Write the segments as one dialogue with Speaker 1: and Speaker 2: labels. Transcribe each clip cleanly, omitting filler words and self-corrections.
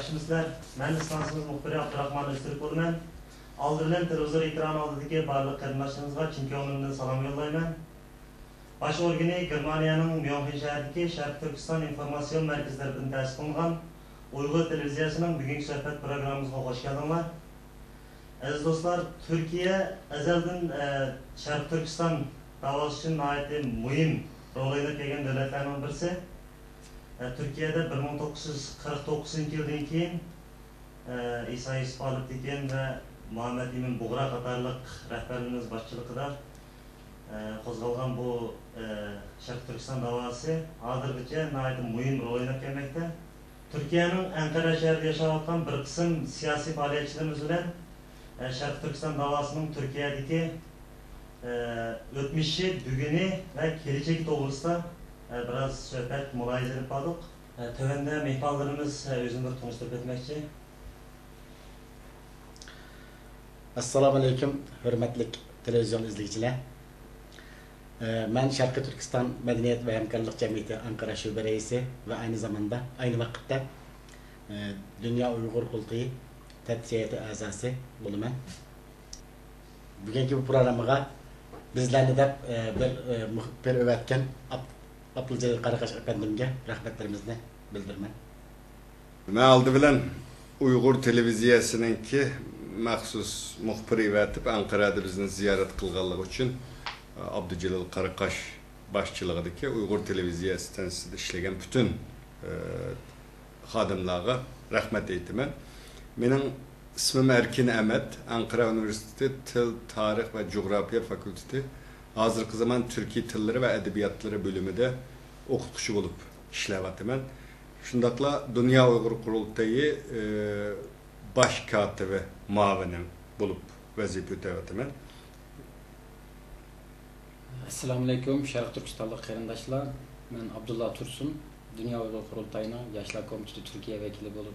Speaker 1: Yaxşımızlar. Ben İslansımız muhbiri Abdurrahman Öztürk olman. Aldırılan televizor ekranı aldıdaki barlıq qardaşlarımızga chin ko'nglimdan salom yo'llayman. Baş organi Germaniyaning Myonxen shahridagi Sharq Turkiston informatsion markazlaridan ta'sis qilingan Uyg'ur televiziyasining bugungi suhbat programmamizga xush keldinglar. Aziz do'stlar, Turkiya azaldan Sharq Turkiston davosi uchun nihoyatda muhim rol o'ynab kelgan davlatlarning birisi. Turkiyada 1949-yildan keyin İsa Yusuf Aliptekin ve Muhammed Emin Buğra qatorliq rahbarimiz boshchiligida qo'zg'algan bu Sharq Turkiston davosi hozirgacha nihoyatda muhim rol o'ynab kelmoqda. Turkiyaning Ankara shahrida yashayotgan bir qism siyosiy faoliyatchilarimiz bilan Sharq Turkiston davosining Turkiyadagi o'tmishi, buguni va kelajagi to'g'risida biraz suhbat mulohaza qilib qoldik. Tövende mehmonlarimiz o'zini bir tanishtirib o'tmoqchi.
Speaker 2: Assalomu alaykum, hurmatli televizyon izleyiciler. Ben Sharqi Turkiston Madaniyat ve Hamkorlik Jamiyati Ankara Şube Reisi ve aynı zamanda aynı vakitte Dünya Uyghur Qurultayı Tədqiqat a'zası bo'laman. Bugungi bu programmaga bizlarni deb bir o'tgan Abduljalil Qaraqash efendimga rahmatlarimizni bildiraman.
Speaker 3: Men aldı bilan Uyg'ur televiziyasininki maxsus muxbiri etib Ankara'da bizni ziyorat qilganligi uchun Abduljalil Qaraqash boshchiligidagi Uyg'ur televiziyasi ta'sisida ishlagan butun xodimlarga rahmat aytaman. Mening ismim Erkin Ahmet, Ankara Üniversitesi Til, Tarih ve Coğrafya Fakültesi. Hazırki zaman Türkiye Tilleri ve Edebiyatları bölümünde okutkucu olup işleyvatımen. Şundakla Dünya Uyghur Qurultayı baş katibi muavinim bulup vazife ötevatımen.
Speaker 4: Assalamu alaikum, Sharq Turkistonlik qarindoshlar. Ben Abdullah Tursun, Dünya Uyghur Qurultayı'nın Yaşlar Komitesi Türkiye vekili bulup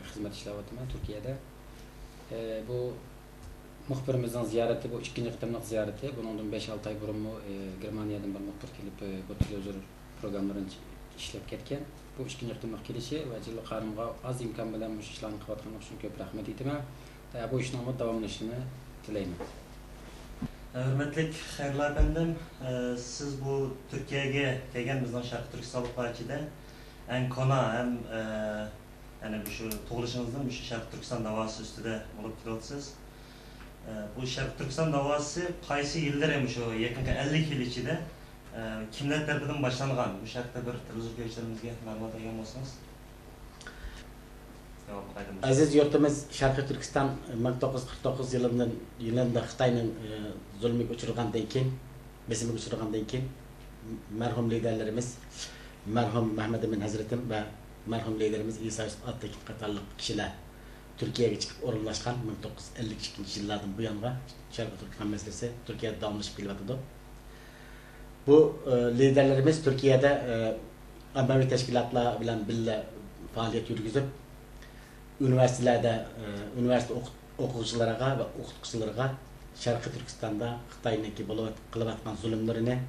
Speaker 4: hizmet işleyvatımen Türkiye'de. Bu muhbirimizin ziyareti, bu ikinci kıtımlık ziyareti. Bunun 5-6 ay burun Germaniyadan bir muhbir gelip bu televizyon programlarını işlep ketken. Bu ikinci kıtımlık gelişi ve Cilli Qarım'a az imkan bilen bu işlerini kıvatkanlık için köp rahmet etime. Bu işin ama devamlılığını dileyim.
Speaker 1: Hürmetlik xayrlar efendim. Siz bu Türkiye'ye kelgan bizden Sharq Turkistonliklar ichida en kona hem yani bu şu tug'ilishingizdan bu Sharq Turkiston davosi ustida bo'lib kelyapsiz. Bu Sharq Turkiston davosi qaysi yillar ham shu yaqinqi 50 yil ichida kimlar tarafidan boshlangan? Bu haqda bir televizor ko'ruvchilarimizga ma'lumot bergan bo'lsangiz.
Speaker 2: Aziz yurtimiz Sharqi Turkiston 1949 yılında Xitoyning zulmiga uchirgandan keyin, besimiga uchirgandan keyin merhum liderlerimiz merhum Mehmet Emin Hazretim ve merhum liderimiz İsa Yusuf Aliptekin qatorliq kishilar Türkiye'ye çıkıp orunlaşkan 1952 yıllardan bu yana Sharqi Turkiston meselesi Türkiye'de davamlaşıp kelyapti. Bu liderlerimiz Türkiye'de ammaviy teşkilatlar bilan birga faoliyat yürgüzüp üniversitelerde üniversite o'quvchilariga ve o'qituvchilarga Sharqi Turkistonda Xitoyniki qilayotgan zulmlarini,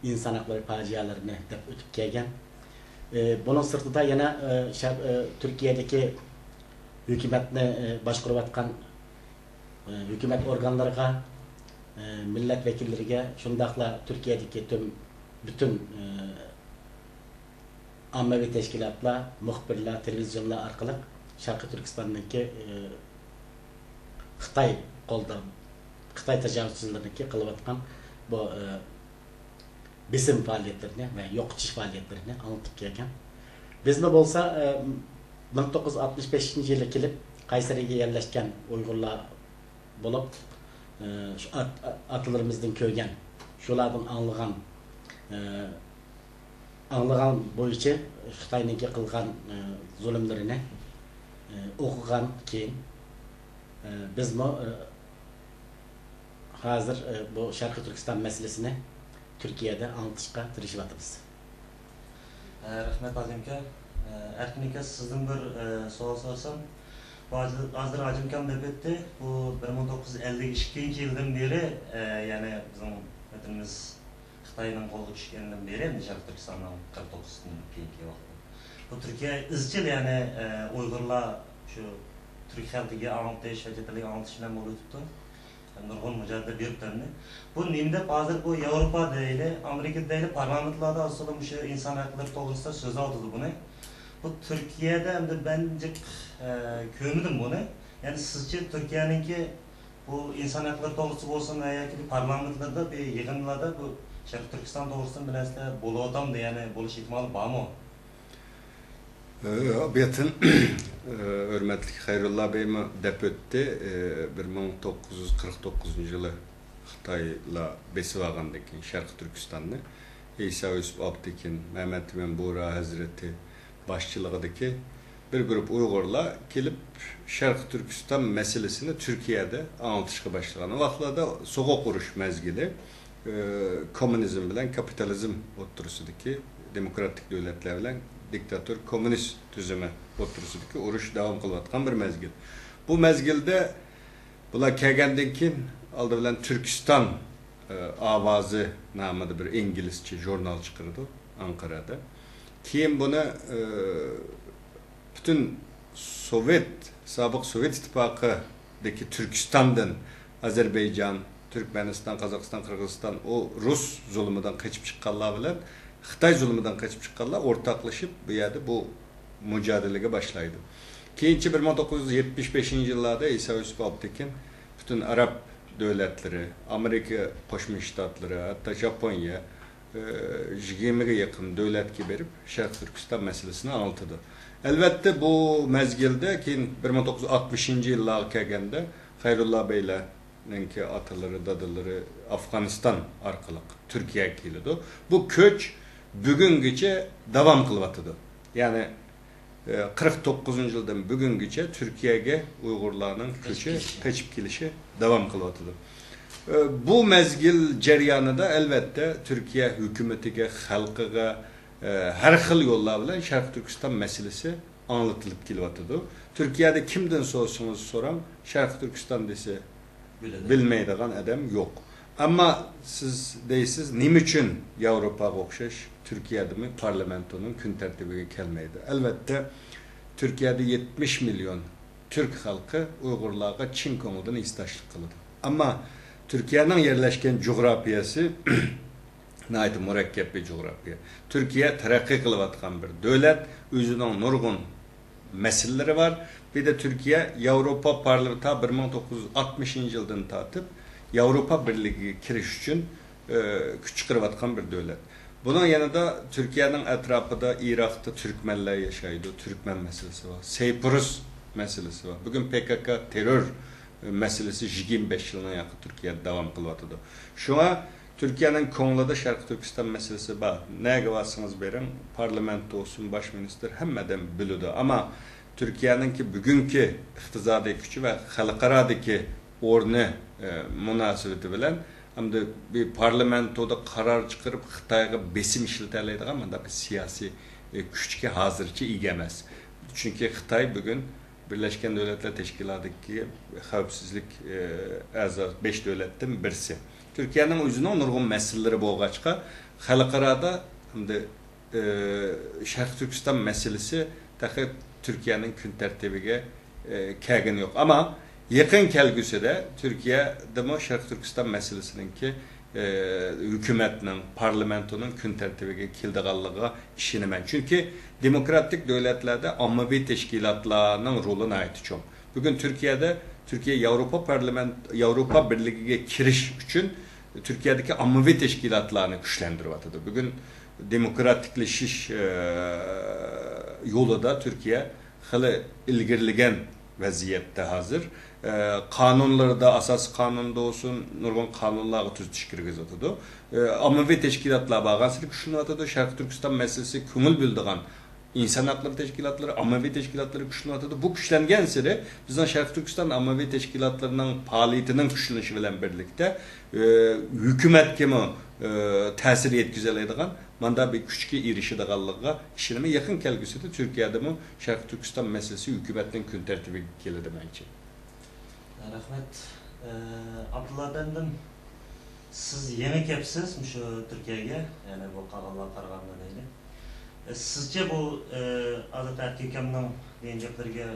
Speaker 2: inson haqlari fojialarini deb o'tib kelgan. Bunun sırtında yana Türkiye'deki hükümetini başkuruvatkan hükümet organlarına, milletvekillerine, şundakla Türkiye'deki bütün ammaviy teşkilatlar, muhbirler, televizyonlar arkalık Sharqi Turkiston'daki Xitoy qo'lda Xitoy tajovuzchilariga qilayotgan bu besim faaliyetlerini ve yok etiş faaliyetlerini anlatıp gelken. Bizde bolsa 1965 yılı kelip Kayseri'ye yerleşken Uygurlar bulup şu atalarımızdan köygen şulardan anlagan boyunca Xitoyning qilgan zulümlerini o'qigan keyin bizmi hazır bu Sharqi Turkiston meselesini Türkiye'de anlatışqa tirişivatimiz.
Speaker 1: Rahmet Azimka. Erkin aka sizden bir savol sorsam. Hazır Azimkam deb o'tdi. Bu 1952 yildan beri yani bizim vatanimiz Xitoyning qo'lga tushganidan beri Sharq Turkistonning 49dan keyingi vaqtda. Bu Türkiye izchil yani Uygurlar şu Türk halkıga anlatısh ve chetlik anlatısh bilan bo'lib turibdi. Nurg'un mücadele berib turibdi. Bu nimda hozir bu Yevropa deyli, Amerika deyli parlamentlarda aslında bu şey insan hakları to'g'risida so'z oldi buni. Bu Türkiye'de hem de bence ko'rmadim bunu. Yani sizce Türkiye'ninki bu insan hakları to'g'risida bo'lsin veya parlamentlarda bir yig'inlarda bu Sharq Turkiston to'g'risida bir narsa bo'layotgandi, ya'ni bo'lish ehtimoli bormi?
Speaker 3: Abiyatin hürmetli Hayrullah Bey'ime dep ötdi 1949 yılı Xitayla besip ağandakin Şarkı Türkistan'da İsa Yusuf Abtekin, Mehmet İmen Buğra Hazreti başçılığındaki bir grup Uygurlar gelip Şarkı Türkistan meselesini Türkiye'de anlatışa başlayan. O vaxtlarda soğuk uruş mezgili komünizm bilen kapitalizm oturusudaki demokratik devletler bilen diktatör komünist tüzüme oturusudaki uruş devam kılayotgan bir mezgil. Bu mezgilde bular kelgandan keyin aldı bilen Türkistan avazı namıda bir İngilizce jurnal çıkardı Ankara'da. Keyin bunu bütün sabık Sovyet İttifakı'daki Türkistan'dan Azerbaycan, Türkmenistan, Kazakistan, Kırgızistan o Rus zulmünden kaçıp çıkanlar bilen Xitay zulmünden kaçıp çıkanlar ortaklaşıp bir yerde bu mücadeleye başlaydı. Keyinci 1975 yıllarda İsa Yusuf Abtekin bütün Arap devletleri, Amerika Koşmuş Ştatları, hatta Japonya 20'ye yakın devlet verip Şarkı Türkistan meselesini anlattı. Elbette bu mezgilde ki 1960 yıllara kelgende Hayrullah Bey'le ataları, dadıları Afganistan arkalık Türkiye'ye geldi. Bu köç bugünküce devam kılvatıdı. Yani 49 yıldan bugünküce Türkiye'ye Uygurlarının köçü, kaçıp gelişi devam kılvatıdı. Bu mezgil ceryanı da elbette Türkiye hükümetine, halkıga her xil yollar bilen Şarkı Türkistan meselesi anlatılıp kılvatıdı. Türkiye'de kimden sorsanız soran Şarkı Türkistan dese bilmeydiğin adam yok. Ama siz deysiz, nim için Avrupa'ya okşaş Türkiye'de mi parlamentonun gün tertibine gelmeydi. Elbette Türkiye'de 70 milyon Türk halkı Uygurlarga Çin konudan istaşlık kıldı. Ama Türkiye'nin yerleşken coğrafyası naydı mürekkep bir coğrafya. Türkiye terakki kılıvatkan bir devlet, özünün nurgun meseleleri var. Bir de Türkiye Avrupa Parlamento 1960 yıldan tatıp Avrupa Birliği kiriş için küçük kırıvatkan bir devlet. Bunun yanında Türkiye'nin etrafında Irak'ta Türkmenler yaşaydı. Türkmen meselesi var. Seyprus meselesi var. Bugün PKK terör meselesi 25 yılına yakın Türkiye'de devam kılvatıdı. Şu an Türkiye'nin konuda Şarkı Türkistan meselesi var. Neye varsanız verin, parlamento olsun, başminister hemmeden bilüdü. Ama Türkiye'nin ki bugünkü iktizadi gücü ve halkaradaki ornu münasebeti bilen hem de bir parlamentoda karar çıkarıp Xitayga besim işletileydi ama da bir siyasi güçke hazırca igemez. Çünkü Xitay bugün Birleşken Devletler Teşkilatı'ndaki xavfsizlik 5 devletten birisi. Türkiye'nin özünün nurgun meseleleri boğaçka halkarada hem de Şarkı Türkistan meselesi tabi Türkiye'nin gün tertibine kelgin yok. Ama yakın kelgüsü de Türkiye'de Şarkı Türkistan meselesinin ki hükümetinin, parlamentonun gün tertibine kildiğallığı işini ben. Çünkü demokratik devletlerde ammavi teşkilatlarının roluna ait çok. Bugün Türkiye Avrupa Birliği'ne kiriş için Türkiye'deki ammavi teşkilatlarını güçlendiriyordu. Bugün demokratikleşiş yolu da Türkiye hali ilgirligen vaziyette hazır. Kanunları da asas kanunda olsun, nurgun kanunları tüzüş kirgiziyordu. Ammavi teşkilatlar bağansızlık güçlendiriyordu. Şarkı Türkistan meselesi kümül bildiğin İnsan hakları teşkilatları, ammavi teşkilatları güçlendiriyordu. Bu güçlengen seri bizden Şarkı Türkistan ammavi teşkilatlarının faaliyetinin güçlenişi bilen birlikte hükümet kimi tesir yetkizileydiğin manda bir küçük irişidiğinliğe işinime yakın kelgüsü de Türkiye'de mi Şarkı Türkistan meselesi hükümetin gün tertibi geldi bence.
Speaker 1: Rahmet. Abdullah bendim. Siz yemek yapsınız mı şu Türkiye'ye? Yani bu kanallar kararında değil. Sizce bu Azat Erkekam'ın deyincekleriga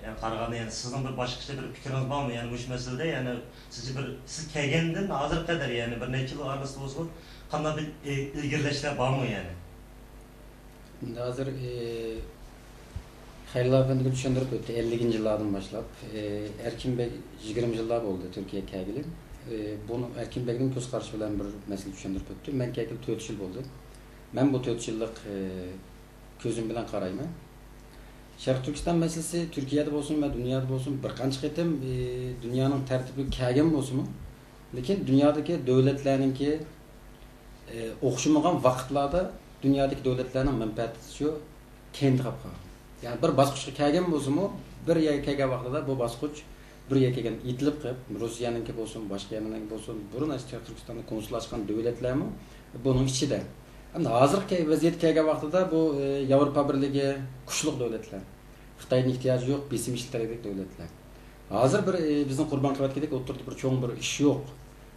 Speaker 1: yani qaraganda yani sizning bir boshqacha bir fikriniz bormi? Yani bu masalada yani siz kelgandan hozir qadar yani bir necha yil orasida bo'lsa qanday bir ilgirlashlar bormi yani?
Speaker 4: Hozir Xayrullo Efendiga tushuntirib o'tdi 50-yillardan boshlab. Erkin Bey 20 yillar bo'ldi Turkiyaga kelgili. Bunu Erkin Bey'in ko'z qarashi bilan bir masala tushuntirib o'tdi. Men kelgili 4 yil bo'ldi. Men bu 4 yillik ko'zim bilan qarayman. Sharq Turkiston masalasi Turkiyada bo'lsin va dunyoda bo'lsin bir qancha qitim dunyoning tartibi kelgan bo'lsin-mi? Lekin dunyodagi davlatlarningki o'xshamagan vaqtlarda dunyodagi davlatlarning manfaati shu kendi qolib qolgan. Yani bir bosqichga kelgan bo'lsin-mi, bir yerga kelgan vaqtida bu bosqich bir yerga kelgan itilib qolib, Rossiyaniki bo'lsin, boshqa yerninki bo'lsin, burun Sharq Turkistonda konsul ochgan davlatlarmi buning ichida. Endi hozirgi vaziyat kelgan vaqtida bu Yevropa Birligi kuchli davlatlar. Xitoyning ehtiyoji yo'q, besim ishlatadigan davlatlar. Hozir bir bizning Qurban qilayotgandek o'tirib bir cho'ng bir ish yo'q.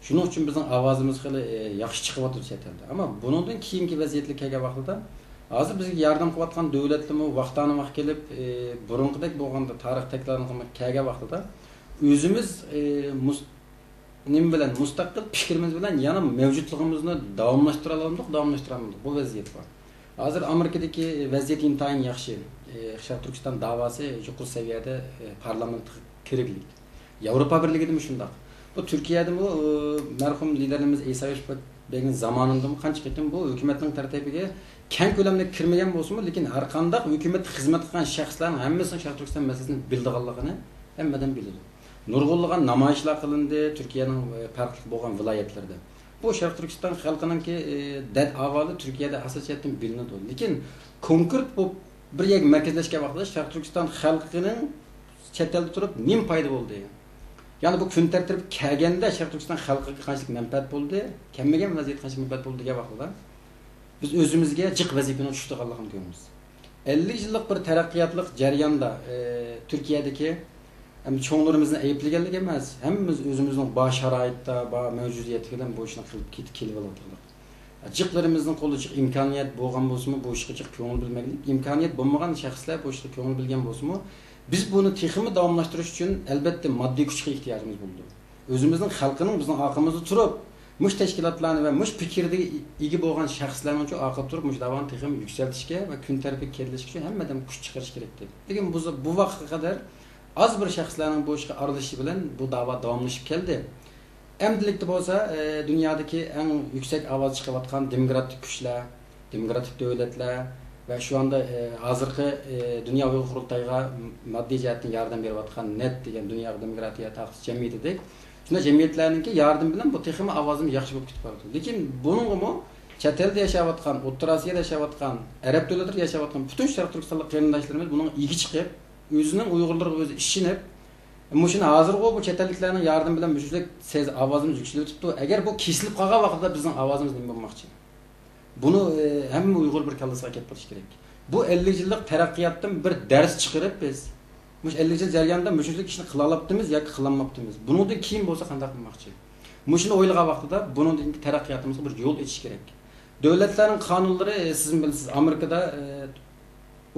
Speaker 4: Shuning uchun bizning ovozimiz hali yaxshi chiqyapti chetlarda. Ammo bundan keyingi vaziyatga kelgan vaqtida hozir bizga yordam qilayotgan davlatlarmi vaqtdan vaqt kelib burunqidek bo'lganda tarix takrorlanib kelgan vaqtida o'zimiz nim bilan mustaqil fikrimiz bilan yana mavjudligimizni davomlashtira olamiz, bu vaziyat bor. Hozir Amerikadagi vaziyat intayin yaxshi. Sharq Turkiston da'vosi yuqori saviyada parlament kiriklik. Yevropa Birligida shunday. Bu Turkiyada bu marhum liderimiz İsa Bey'in zamanında mı qancha qitim bu hukumatning tartibiga keng ko'lamda kirmagan bo'lsa-mu, lekin har qanday hukumat xizmat qilgan shaxslarning hammasi Sharq Turkiston masalasini bildiganligini hammadan biladi. Nurg'unlagan namoyishlar qilindi Turkiyaning farqli bo'lgan viloyatlarida. Bu Sharq Turkiston xalqininki dad avvali Turkiyada asosiyatdan bilinadi. Lekin konkret bu bir yerga markazlashgan vaqtda Sharq Turkiston xalqining chet elda turib nim foyda bo'ldi. Yani bu kun tartibga kelganda Sharq Turkiston xalqiga qanchalik manfaat bo'ldi, kelmagan vaziyat qanchalik manfaat bo'ldi degan vaqtda biz o'zimizga jiq vazifani tushirganligini ko'ramiz. 50 yillik bir taraqqiyotlik jarayonda Turkiyadagi hem çoğunlarımızın ayıplaganligi emas, hammamiz o'zimizning bor sharoitda, bor mavjudiyati bilan bu ishni qilib kelib oldik. Jiqlarimizning qo'lida jiq imkoniyat bo'lgan bo'lsa-mu, bu ishga jiq ko'ngil bilmaylik. İmkoniyat bo'lmagan shaxslar bu ishga ko'ngil bilgan bo'lsa-mu, biz buni texmi davomlashtirish uchun albatta moddiy kuchga ehtiyojimiz bo'ldi. O'zimizning xalqining bizning orqamizda turib, mush tashkilotlarni va mush fikrga ega bo'lgan shaxslarning uchun orqada turib, mush davoni texmi yuksaltishga va kun tarbiyaga kelishga uchun hammadan kuch chiqarish kerak edi. Lekin bu vaqtga qadar az bir shaxslarning bu ishga aralashishi bilan bu da'vo davomlashib keldi. Endilikda bo'lsa, dunyodagi eng yuksak ovoz chiqayotgan demokratik kuchlar, demokratik davlatlar ve şu anda hozirgi Dünya Uyghur Qurultayiga moddiy jihatdan yordam berayotgan NET degan Dunyo demokratiya taqsis jamiyatidek shunday jamiyatlarningki yardım bilan bu texmi ovozim yaxshi bo'lib ketib qoldi. Lekin buningmi chet elda yashayotgan, O'rta Osiyoda yashayotgan, arab davlatlarida yashayotgan butun Sharq Turkistonlik qarindoshlarimiz buning igi chiqib, o'zining Uyg'urlarga o'zi ishinib, shuni hozirgi bu chet elliklarning yardım bilan müşrik siz ovozimiz yuksalib turibdi. Agar bu kesilib qolgan vaqtda bizning ovozimiz nima bo'lmoqchi? Bunu hamma Uyg'ur bir kallasiga kelib qolish kerak. Bu 50 yillik taraqqiyotdan bir dars chiqarib biz mush 50 yil jarayonida mushlik ishni qila olibdimiz yoki qila olmabdimiz. Bundan keyin bo'lsa qanday qilmoqchi? Mushuni o'ylagan vaqtida bundan keyingi taraqqiyotimizga bir yo'l etish kerak. Davlatlarning qonunlari siz bilasiz Amerikada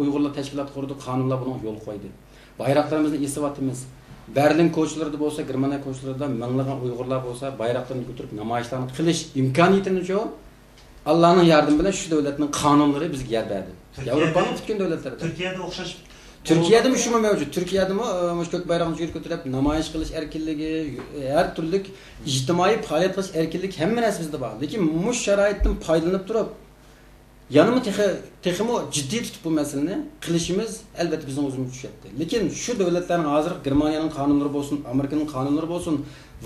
Speaker 4: Uyg'urlar tashkilot qurdi, qonunlar buni yo'l qo'ydi. Bayroqlarimizni esyapmiz. Berlin ko'chalarida bo'lsa, Germaniya ko'chalarida minglagan Uyg'urlar bo'lsa, bayroqlarni ko'tarib namoyishlarni qilish imkoniyatini yo'q. Allah'ın yardımıyla şu devletin kanunları bizga yer berdi. Avrupa'nın bütün devletleri.
Speaker 1: Türkiye'de o'xshash.
Speaker 4: Türkiye'de mi şu mu mevcut? Türkiye'de mi ko'k bayrog'ini yurib ko'tarib namoyish qilish erkinligi, her türlü ijtimoiy faoliyat qilish erkinlik hamma narsa bizda bor. Lekin mush sharoitdan foydalanib turib, yanımı texmi ciddi tutib bu masalani qilishimiz albatta bizning o'zimiz tushadi. Lekin şu devletlerin hozir Germaniyaning qonunlari bo'lsin, Amerikaning qonunlari bo'lsin,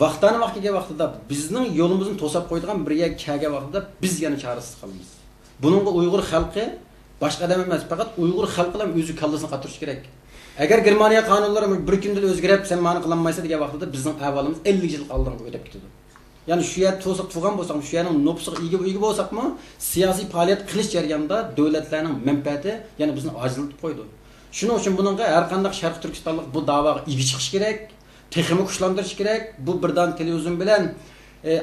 Speaker 4: vaqtdan vaqtiga vaqtida bizning yo'limizni to'sab qo'ydigan bir yerga kelgan vaqtida biz yana chorasiz qolamiz. Buningga Uyg'ur xalqi boshqa odam emas, faqat Uyg'ur xalqi bilan o'zi kallasini qatirish kerak. Agar Germaniya qonunlari bir kunda o'zgarib, sen meni qilolmaysan degan vaqtida bizning avvalimiz 50 yil oldin o'tib ketadi. Yani şu yer to'siq turgan bo'lsak, şu yerning nopsiq ega bo'lsakmi, siyosiy faoliyat qilish jarayonida davlatlarning manfaati yana bizni ajratib qo'ydi. Shuning uchun buningga har qanday Sharq Turkistonlik bu da'voga ega chiqish kerak. Texmi kuchlantirish kerak. Bu birdan televizyon bilan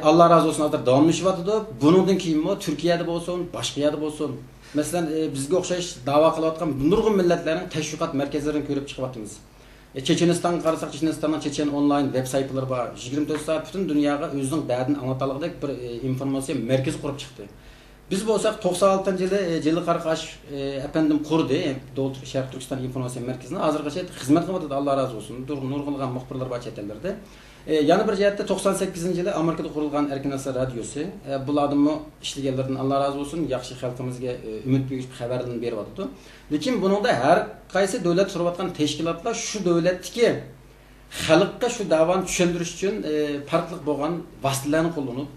Speaker 4: Allah razı olsun hazır davamlaşıvatıdı. Bunundan keyin Türkiye'de bolsun, başka yerde bolsun. Mesela bizge okşaş dava kılayotgan nurgun milletlerin teşviqat merkezlerini görüp çıkıvatımız. Çeçenistan qarasak Çeçenistan'dan Çeçen online web saytları var. 24 saat bütün dünyaga özünün derdini anlatalıqdek bir informasiya merkezi kurup çıktı. Biz bolsak 96-yılı Celil Qarqaş efendim kurdu. Şarkı Türkistan informasiya merkezini hazırgacha hizmet kılmadı. Allah razı olsun. Nurgulgan muhbirler var chet ellerde. Yana bir jihatda 98-yılı Amerikada kurulgan Erkin Asar radiosu. Bulardan işlegenlerden Allah razı olsun. Yaxşı xalqimizga ümit büyük bir xabardan berip atdı. Lekin buningda har qaysi davlat surayotgan tashkilotlar shu davlatdagi xalqqa shu davoni tushundirish uchun farqli bo'lgan vositalarni qo'llanib,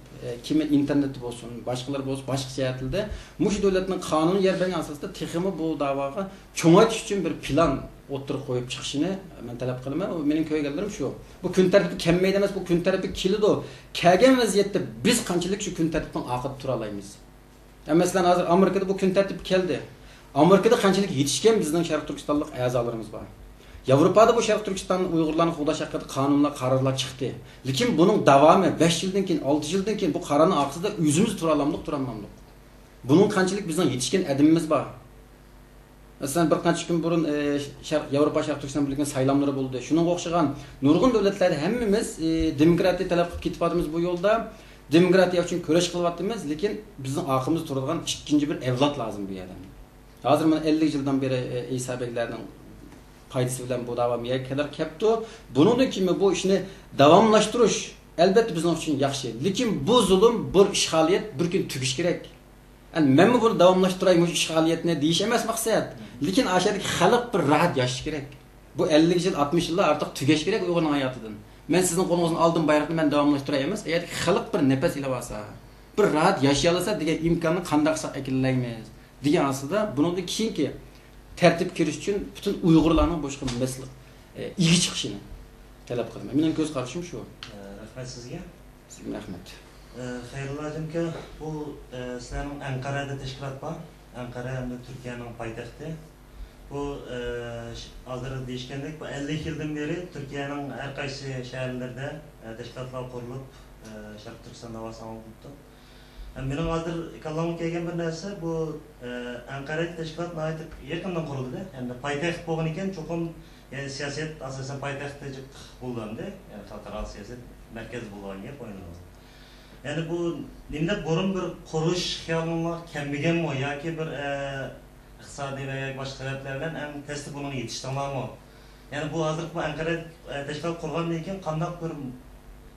Speaker 4: kimi internetda bo'lsin, boshqalar bo'lsin, boshqa jihatlarda mush davlatning qonuniy yer bergan asosida texmi bu da'voga cho'ng'atish uchun bir plan o'tirib qo'yib chiqishini men talab qilaman. U mening ko'rganlarim shu. Bu kun tartibi kelmaydi emas, bu kun tartibi keladi. Kelgan vaziyatda biz qanchalik shu kun tartibdan oqib tura olamiz. Masalan, hozir Amerikada bu kun tartib keldi. Amerikada qanchalik yetishgan bizning Sharq Turkistonlik a'zolarimiz bor. Yevropada bu Sharq Turkiston Uyg'urlarni qo'llash haqida qonunlar, qarorlar chiqdi. Lekin buning davomi 5 yildan keyin, 6 yildan keyin bu qarorning orqasida o'zimiz tura olamdik, tura olmadik. Buning qanchalik bizning yetishgan adimimiz bor. Masalan, bir qancha kun burun Yevropa Sharq Turkiston birligining saylamlari bo'ldi. Shuningga o'xshagan nurg'un davlatlarda hammamiz demokratiya talab qilib ketyapmiz bu yo'lda. Demokratiya uchun kurash qilyapmiz, lekin bizning oqimiz turadigan ikkinchi bir avlod lazım bu yerda. Hozir mana 50 yildan beri İsa Beklarning foydasi bilan bu davom etganlar kepti. Buningdan keyin bu ishni davomlashtirish albatta bizning uchun yaxshi. Lekin bu zulm, bu ishg'oliyat bir kun tugish kerak. Yani men bunu davomlashtiraymi bu ishg'oliyatni deyish emas maqsad. Lekin ashadagi xalq bir rahat yashash kerak. Bu 50 yil, 60 yillar artıq tugash kerak Uyg'urning hayotidan. Men sizning qo'lingizdan oldim bayroqni men davomlashtiray emas. Agar xalq bir nafas ila olsa, bir rahat yashay olsa degan imkonni qanday qilsak ekinlaymiz. Degan aslida buningdan keyingi tartib kirish uchun butun Uyg'urlarning boshqa masala igi chiqishini talab qilaman. Mening ko'z qarashim shu.
Speaker 1: Rahmat sizga.
Speaker 4: Sizga rahmat.
Speaker 1: Xayrullohimki, bu sizlarning Anqarada tashkilot bor. Anqara hamda Turkiyaning poytaxti. Bu hozir deyishgandek, bu 50 yildan beri Turkiyaning har qaysi shaharlarida tashkilotlar qurilib, Sharq Turkiston davosini olibdi. Mening hozir kallamga kelgan bir narsa bu Anqara tashkilot yaqindan qurildi. Endi poytaxt bo'lgan ekan, cho'qim yani siyosat asosan poytaxtda bo'lganda, yani xalqaro siyosat markazi bo'lgan gap o'yinlar. Yani bu nimda burun bir qurish xiyolini kelmaganmi yoki bir iqtisodiy va boshqa sabablar bilan ham testi buni yetishtirmami? Yani bu hozir bu Anqara tashkilot qurgandan keyin qanday bir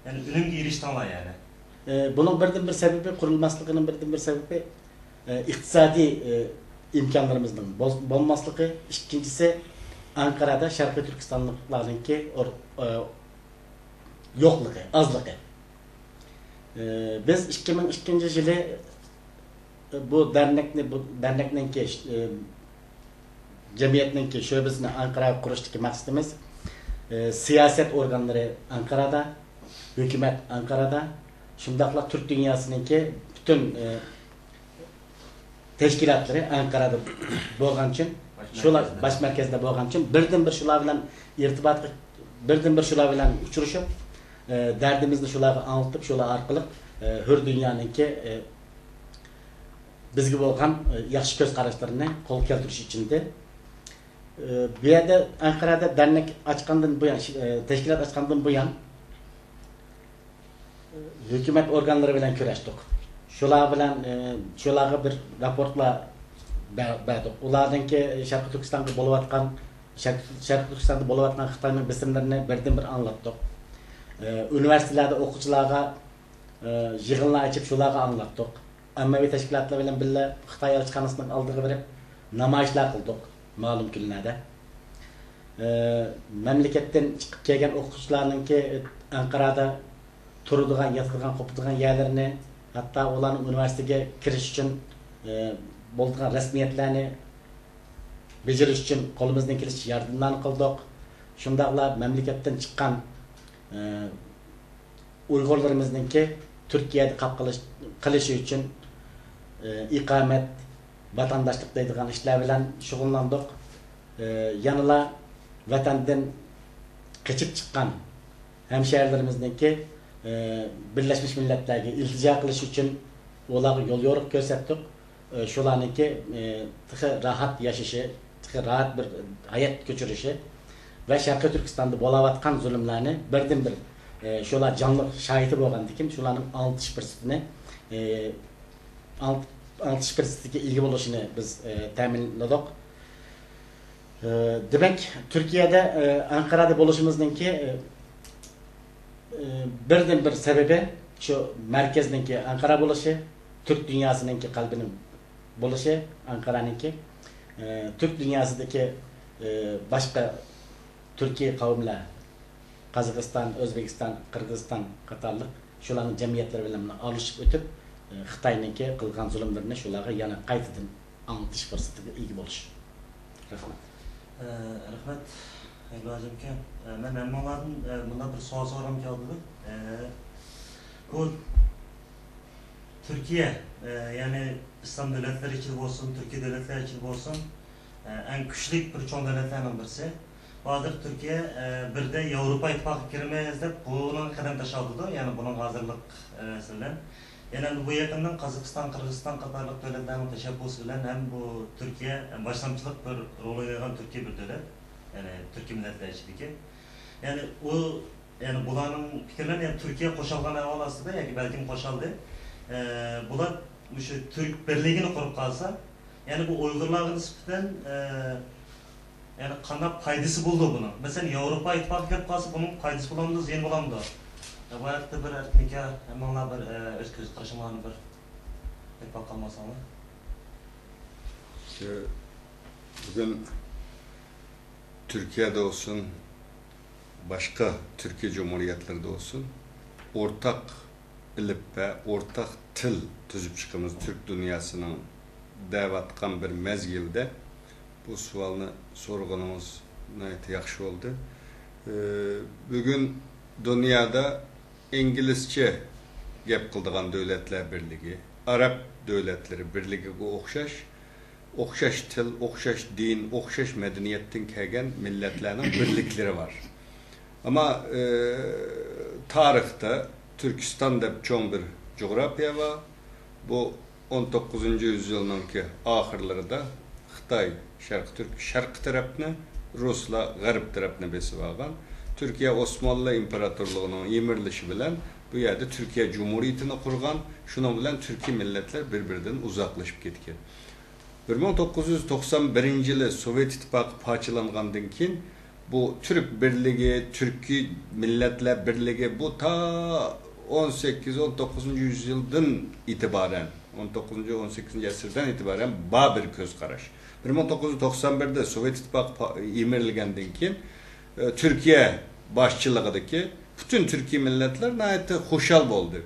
Speaker 1: yani unumga erishdilar yani.
Speaker 2: Bunun birden bir sebebi, kurulmaslıkının birden bir sebebi iktisadi imkanlarımızın bolmaslığı. İkincisi Ankara'da Şarkı Türkistanlıklarınki yokluğu, azlığı. Biz 2002 yılı bu dernekninki cemiyetninki şöbesini Ankara'ya kuruştaki maksatımız siyaset organları Ankara'da, hükümet Ankara'da, şundakla Türk dünyasınınki bütün teşkilatları Ankara'da bo'lgan için, şular baş merkezde bo'lgan için birden bir şular bilan irtibat, birden bir şular bilan uçuruşup, derdimizni şularga anlatıp, şular arqılı hür dünyanınki bizge bo'lgan yaxshi ko'z qarashlarini qo'l keltirish içinde. Bu yerda Ankara'da dernek açkandan bu yan, teşkilat açkandan bu yan hükümet organları bilan kurashdik. Shular bilan shularga bir raportlar berdik. Ulardanki Sharq Turkistonda bo'layotgan Xitoyning bisimlarini birdan bir anlatdik. Üniversitelerde o'quvchilarga yig'inlar ochib shularga anlatdik. Ammaviy tashkilotlar bilan birga Xitoy elchixonasining oldiga berib namoyishlar qildik ma'lum kunlarda. Mamlakatdan chiqib kelgan o'quvchilarningki Anqarada turadigan, yotadigan, qo'padigan yerlarini, hatto ularning universitetiga kirish uchun bo'lgan rasmiyatlarni bajarish uchun qo'limizdan kelishicha yordamlarni qildik. Shundaqla mamlakatdan chiqqan Uyg'urlarimizningki Turkiyada qabul qilishi uchun iqomat, vatandaşlık deydigan ishlar bilan shug'ullandik. Yanıla vatandan qochib chiqqan hemşehrilerimizningki Birleşmiş Milletler'e iltica kılış için olarga yol yorup gösterdik. Şularınki tıkı rahat yaşaşı, tıkı rahat bir hayat geçirişi ve Şarkı Türkistan'da bolavatkan zulümlerini birden bir şular canlı şahidi bolgan dikim, şularning 60%ni 60%ga ilgi bo'lishini biz ta'minladik. Demek Türkiye'de Ankara'da bo'lishimizningki birden bir sebebi şu merkezdeki Ankara bo'lishi, Türk dünyasınınki kalbinin bo'lishi, Ankara'nınki Türk dünyasındaki başka Türkiye kavimler, Kazakistan, Özbekistan, Kırgızistan katarlık şularning jamiyatları bilan alışıp ötüp Xitoyniki qilgan zulmlarini shularga yana qaytadan anglatish fursatiga ega bo'lish. Rahmat.
Speaker 1: Rahmat. Eylazim ki, ben emmalardan bunda bir soru soram geldi. Bu Türkiye, yani İslam devletleri için olsun, Türkiye devletleri için olsun, en güçlü bir çoğun devletlerden birisi. Bazen Türkiye bir de Avrupa İttifakı girmeyiz de bunun kadem taşaldı, yani bunun hazırlık meselen. Yani bu yakından Kazakistan, Kırgızistan katarlık devletlerin teşebbüsü bilen hem bu Türkiye başlamcılık bir rol oynayan Türkiye bir devlet. Yani Türkiye milletleri içindeki. Yani o yani bulanın fikirleri yani Türkiye koşalgan evalı da ya ki belki koşaldı. Bular şu Türk birliğini kurup kalsa yani bu Uygurların nispeten yani kanap faydası buldu bunu. Mesela Avrupa İttifakı girip kalsa bunun faydası bulamdı, ziyan bulamdı. Bu ayakta bir erkek'e hemen bir öz göz taşımalarını bir pek bakalmasanlar.
Speaker 3: Bugün Türkiye'de olsun, başka Türkiye Cumhuriyetleri de olsun, ortak ilip ve ortak til tüzüp çıkımız Türk dünyasının devatkan bir mezgilde bu sualını sorgunumuz nayet yaxşı oldu. Bugün dünyada İngilizce gep kıldığan devletler birliği, Arap devletleri birliği okşaş til, okşaş din, okşaş medeniyetten kelgen milletlerinin birlikleri var. Ama tarihte Türkistan'da çoğun bir coğrafya var. Bu 19. yüzyılınki ahırlarında Xitay, Şarkı tarafını, Rusla, Garip tarafını besivagan. Türkiye Osmanlı İmparatorluğu'nun yemirlişi bilen bu yerde Türkiye Cumhuriyeti'ni kurgan, şuna bilen Türkiye milletler birbirinden uzaklaşıp ketken. 1991 yılı Sovyet İttifakı parçalangandan keyin bu Türk Birliği, Türkiye Milletler Birliği bu ta 18-19. yüzyıldan itibaren 19-18. asırdan itibaren bağ bir göz karaş. 1991'de Sovyet İttifakı yemirlgandan keyin Türkiye başçılığındaki bütün Türkiye milletler nayet hoşal oldu.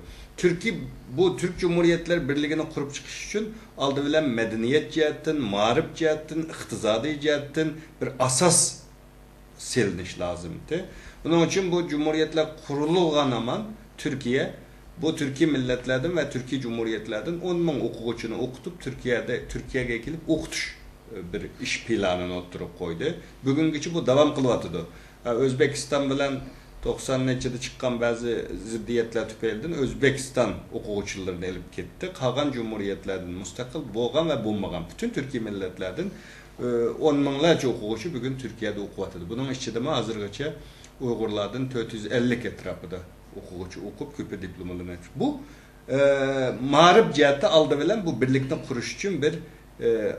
Speaker 3: Bu Türk Cumhuriyetler Birliği'ni kurup çıkış için aldı bilen medeniyet cihetten, marif cihetten, iktizadi cihetten bir asas siliniş lazımdı. Bunun için bu cumhuriyetler kurululgan aman Türkiye, bu Türkiye milletlerden ve Türkiye Cumhuriyetlerden 10 bin okuyucunu okutup Türkiye'ye gelip okutuş bir iş planını oturup koydu. Bugünkü bu devam kılvatıdı. Özbekistan bilen 90 neçede çıkan bazı ziddiyetler tüpeyildin Özbekistan okuyucularını elip gitti. Kalan cumhuriyetlerden mustakil boğan ve bulmagan bütün Türkiye milletlerden 10 binlerce okuyucu bugün Türkiye'de okuyatıdı. Bunun içinde hazırgaça Uygurlardan 450 etrafında okuyucu okup küpe diplomalarını açmış. Bu mağrib cihette aldı bilen bu birlikten kuruş için bir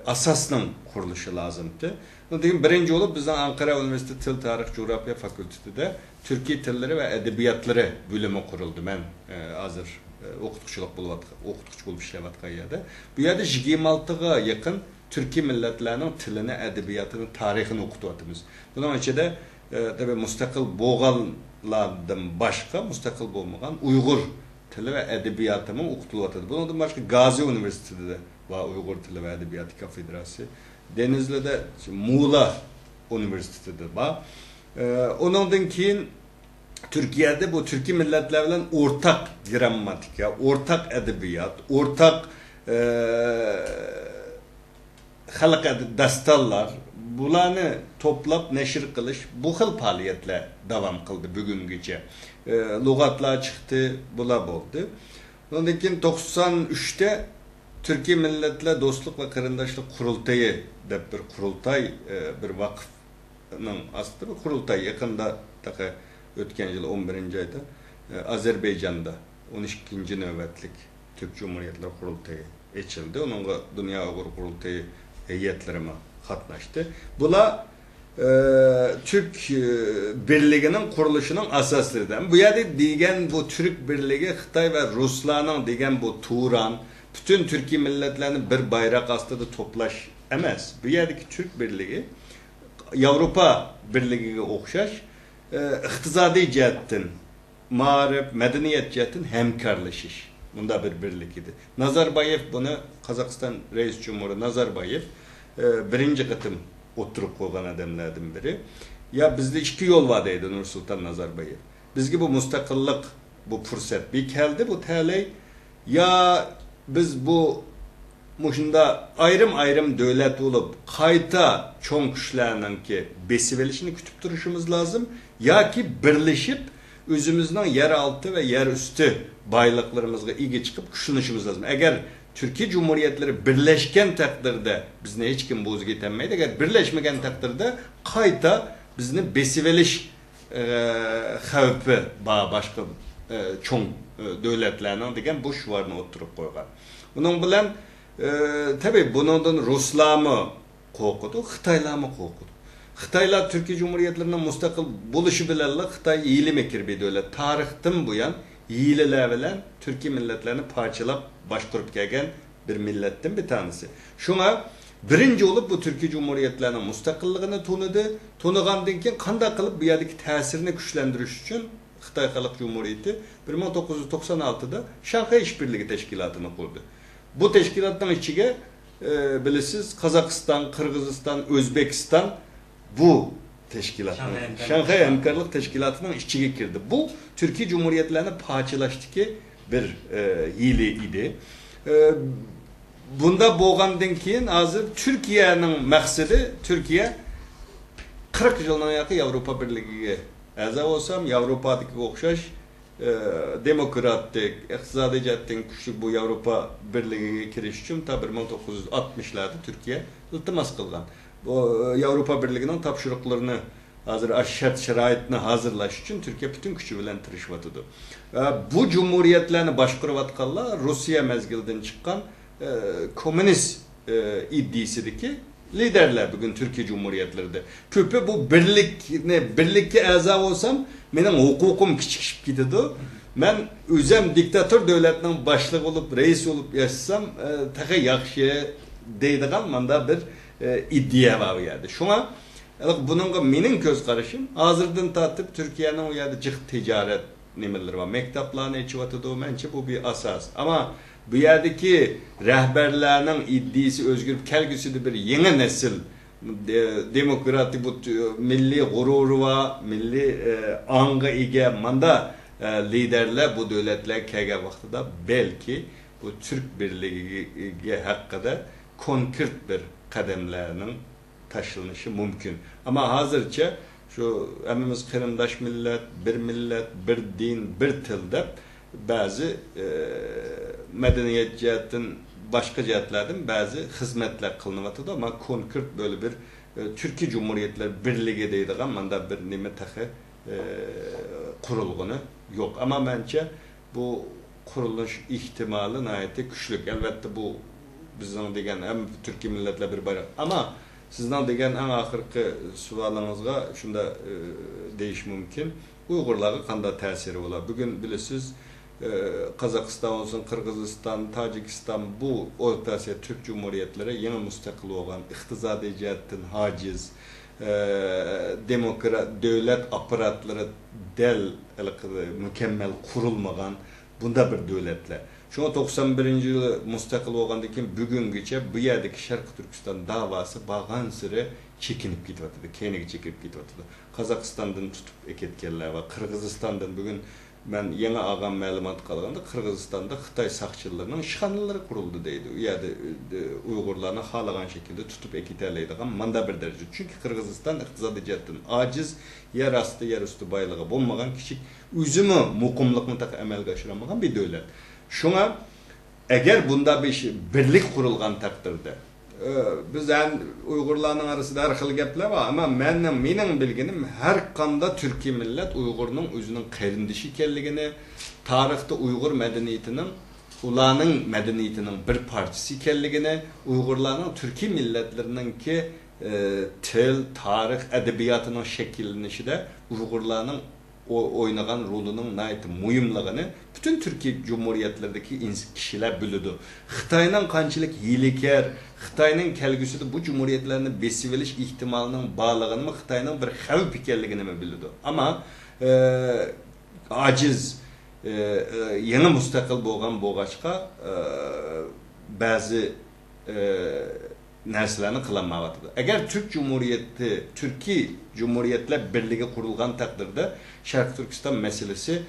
Speaker 3: asasının kuruluşu lazımdı. Birinci olup bizden Ankara Üniversitesi Til Tarih Coğrafya Fakültesi'de Türkiye Tilleri ve Edebiyatları bölümü kuruldu. Ben hazır okutkuçu bulup işlevatkan yerde. Bu yerde 26'a yakın Türkiye milletlerinin tilini, edebiyatını, tarihini okutuvatımız. Bunun içinde tabi mustakil boğanlardan başka, mustakil bolmagan Uygur tili ve edebiyatımı okutulvatıdır. Bunun başka Gazi Üniversitesi'de var Uygur Tili ve Edebiyatı Kafedrası. Denizli'de Muğla Üniversitesi'de var. Ondan keyin Türkiye'de bu Türkiye milletlerle ortak gramatik, ortak edebiyat, ortak halk dastallar, bularını toplap neşir kılış, bu xil faaliyetle devam kıldı bugün gece. lügatlar çıktı, bula oldu. Ondan keyin 93'te Türkiye Milletler Dostluk ve Kırındaşlık Kurultayı dep bir kurultay, bir vakıfның aslında bir kurultay yakında taka ötken yıl 11. ayda Azerbaycan'da 12. nöbetlik Türk Cumhuriyetler Kurultayı açıldı. Onunla Dünya Uygur Kurultayı heyetlerime katnaştı. Bula Türk Birliği'nin kuruluşunun asaslarından. Bu yerde diyen bu Türk Birliği, Xitay ve Ruslarının diyen bu Turan, bütün Türkiye milletlerini bir bayrak astında toplaş emez. Bu yerdeki Türk Birliği, Avrupa Birliği'ne okşaş, iqtisadi cihetten, marif, medeniyet cihetten hemkarlaşış. Bunda bir birlik idi. Nazarbayev bunu, Kazakistan Reis Cumhurbaşkanı Nazarbayev, birinci kıtım oturup koygan adamlardan biri. Ya bizde iki yol var deydi Nursultan Nazarbayev. Bizge bu müstakillik, bu fırsat bir geldi, bu taley. Ya biz bu muşunda ayrım devlet olup kayta çoğun kişilerinin ki besivelişini kütüp duruşumuz lazım. Ya ki birleşip özümüzden yer altı ve yer üstü baylıklarımızla ilgi çıkıp kuşunuşumuz lazım. Eğer Türkiye Cumhuriyetleri birleşken takdirde bizne hiç kim boz getemeydi. Eğer birleşmegen takdirde kayta bizne besiveliş xavfi başka çoğun devletlerinin degen bu şuvarını oturup koygan. Bunun bilen tabi bundan Ruslar mı korkudu, Xitaylar mı korkudu? Xitaylar Türkiye Cumhuriyetlerinin müstakil buluşu bilenler Xitay iyili mekir bir devlet. Tarihten bu yan iyililer bilen Türkiye milletlerini parçalap başkurup gelgen bir milletten bir tanesi. Şuna birinci olup bu Türkiye Cumhuriyetlerinin müstakilliğini tunudu. Tunugandan keyin qanday qilib bu yerdagi ta'sirini kuchlantirish uchun Xitoy Xalq Cumhuriyeti 1996'da Şanghay İşbirliği Teşkilatı'nı kurdu. Bu teşkilatın içine bilesiz Kazakistan, Kırgızistan, Özbekistan bu teşkilat, Şanghay Hemkarlık Teşkilatı'nın içine girdi. Bu Türkiye Cumhuriyetlerini parçalaştı ki bir hile idi. Bunda boğandan keyin hazır Türkiye'nin maksidi Türkiye 40 yıldan yakın Avrupa Birliği'ne a'zo olsam Avrupa'daki okşaş demokratik, iqtisadi jihatdan kuchli bu Avrupa Birliği'ne kirish uchun ta 1960'larda Türkiye iltimos qilgan. Bu Avrupa Birliği'nin topshiriqlarini hazır şart sharoitni hazırlash uchun Türkiye bütün kuchi bilan tirishyotidi. Bu cumhuriyetlarni boshqarayotganlar Rossiya mezgilidan chiqqan komünist iddiasidagi liderler bugün Türkiye Cumhuriyetlerinde. Köpü bu birlikke a'zo olsam mening hukukum kichikishib ketadi. Men o'zim diktatör devletinin başlığı olup reis olup yaşasam taqa yaxshi deydigan manda bir iddia var bu yerde. Şuna bununla mening göz qarashim hozirdan tortib Türkiye'nin o yerde jiq ticaret nimeleri var. Mektaplarni ichiyotidu. Menimcha bu bir asas. Ama bu yerdeki rehberlerinin iddiası özgürlük kelgüsüdür bir yeni nesil demokratik bu milli gururu var, milli anga ege manda liderler bu devletler kelgen vaxtida belki bu Türk Birliği hakkında konkret bir kademlerinin taşınışı mümkün. Ama hazırca şu hemimiz kırımdaş millet, bir din, bir tilde bazı medeniyet cihetin başka cihetlerden bazı hizmetler kılınmatıdır ama konkret böyle bir Türkiye Cumhuriyetleri Birliği deydiğim manda bir nime tahi kurulğunu yok. Ama bence bu kuruluş ihtimali nayeti güçlük. Elbette bu bizden degen hem Türkiye milletler bir bayrak. Ama sizden degen en ahırkı sualınızga şunda değiş mümkün. Uygurlara kanda tesiri ola. Bugün bilirsiniz Kazakistan olsun, Kırgızistan, Tacikistan bu Orta Asya Türk Cumhuriyetleri yeni müstakil olan, iqtisadi cihetten haciz, demokrat devlet aparatları del mükemmel kurulmagan bunda bir devletler. Şuna 91. yılı müstakil olgandan keyin bugünküçe bu yerdeki Şarkı Türkistan davası bağan sıra çekinip gidiyordu, keyniga çekilip gidiyordu. Kazakistan'dan tutup eketkenler var, Kırgızistan'dan bugün Ben yeni ağam məlumat qalğanda Qırğızstanda Xitay saqçılarının işxanaları quruldu deydi. Yani Uygurlarını xalağan şekilde tutup ekitələydiğən manda bir dərəcə. Çünki Qırğızistan iqtisadi cəhətdən aciz, yer astı, yer üstü baylığı bolmagan kiçik üzümü muqimlikni tak əməl qaşıramagan bir dövlət. Şuna eğer bunda bir birlik qurulğan təqdirdə biz Uygurların arasında her xil gepler var ama mening bilginim her kanda Türkiye millet Uygur'un özünün qeyrindishi ekanligini, tarixte Uygur medeniyetinin ulanın medeniyetinin bir parçası ekanligini, Uygurların Türkiye milletlerinin ki til, tarix, edebiyatının şekillenişi Uygurların oynagan rolunun nayet mühimliğini bütün Türkiye Cumhuriyetlerdeki kişiler bildi. Xitayning qanchalik hiylikar, Xitayning kelgüsüde bu cumhuriyetlerini besiveliş ihtimalının bağlılığını mı Xitayning bir xavf ekanligini mi bildi. Ama aciz, yeni müstakil bo'lgan bo'lg'achqa bazı narsalarni qilolmayapti. Agar Türkiye Cumhuriyetler Birliği kurulgan takdirde Şarkı Türkistan meselesi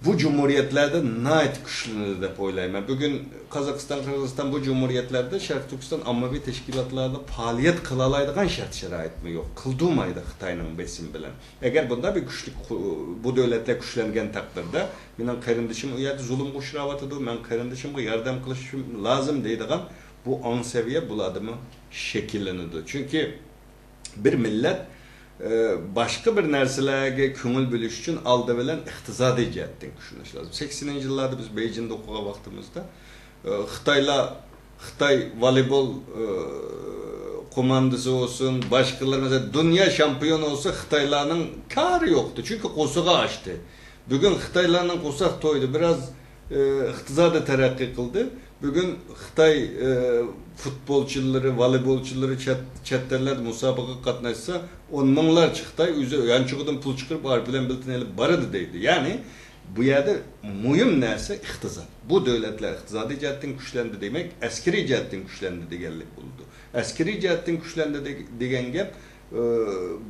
Speaker 3: bu cumhuriyetlerde nait güçlənir dep oylayman. Bugün Kazakistan, Kırgızistan bu cumhuriyetlerde Şarkı Türkistan ammavi teşkilatlarda faaliyet kılalaydigan şart-şarait mi yok? Kıldırmaydı Xitayning besim bilen. Eğer bunda bir güçlük bu devletler güçlengen takdirde benim qarindishim u yerda zulm uçravatıdı, men qarindishimga yordam qilishim lazım deydigan bu an seviye buladımı şekillenirdi. Çünkü bir millet başka bir narsalarga ko'ngil bo'lish uchun oldi bilan iqtisodiy jihatdan tushunish lazım. 80-ci yillarda biz Beijingda o'qigan vaqtimizda Xitoy voleybol komandası olsun, başkaları mesela dünya şampiyonu olsa Xitoylarning kari yoktu. Çünkü qo'sig'i açtı. Bugün Xitoylarning qo'saq to'ydi, biraz iqtisodi taraqqiy qildi. Bugün Xitay futbolçuları, voleybolçuları chet-ellarda musobaqa qatnashsa, 10 minglarcha Xitoy o'zi yanchug'idan pul chiqarib bor bilan biltin elib boradi deydi. Ya'ni bu yerda muhim narsa iqtisod. Bu davlatlar iqtisodiy jihatdan kuchlanadi demak, askariy jihatdan kuchlanadi deganlik bo'ldi. Askariy jihatdan kuchlanadi degan gap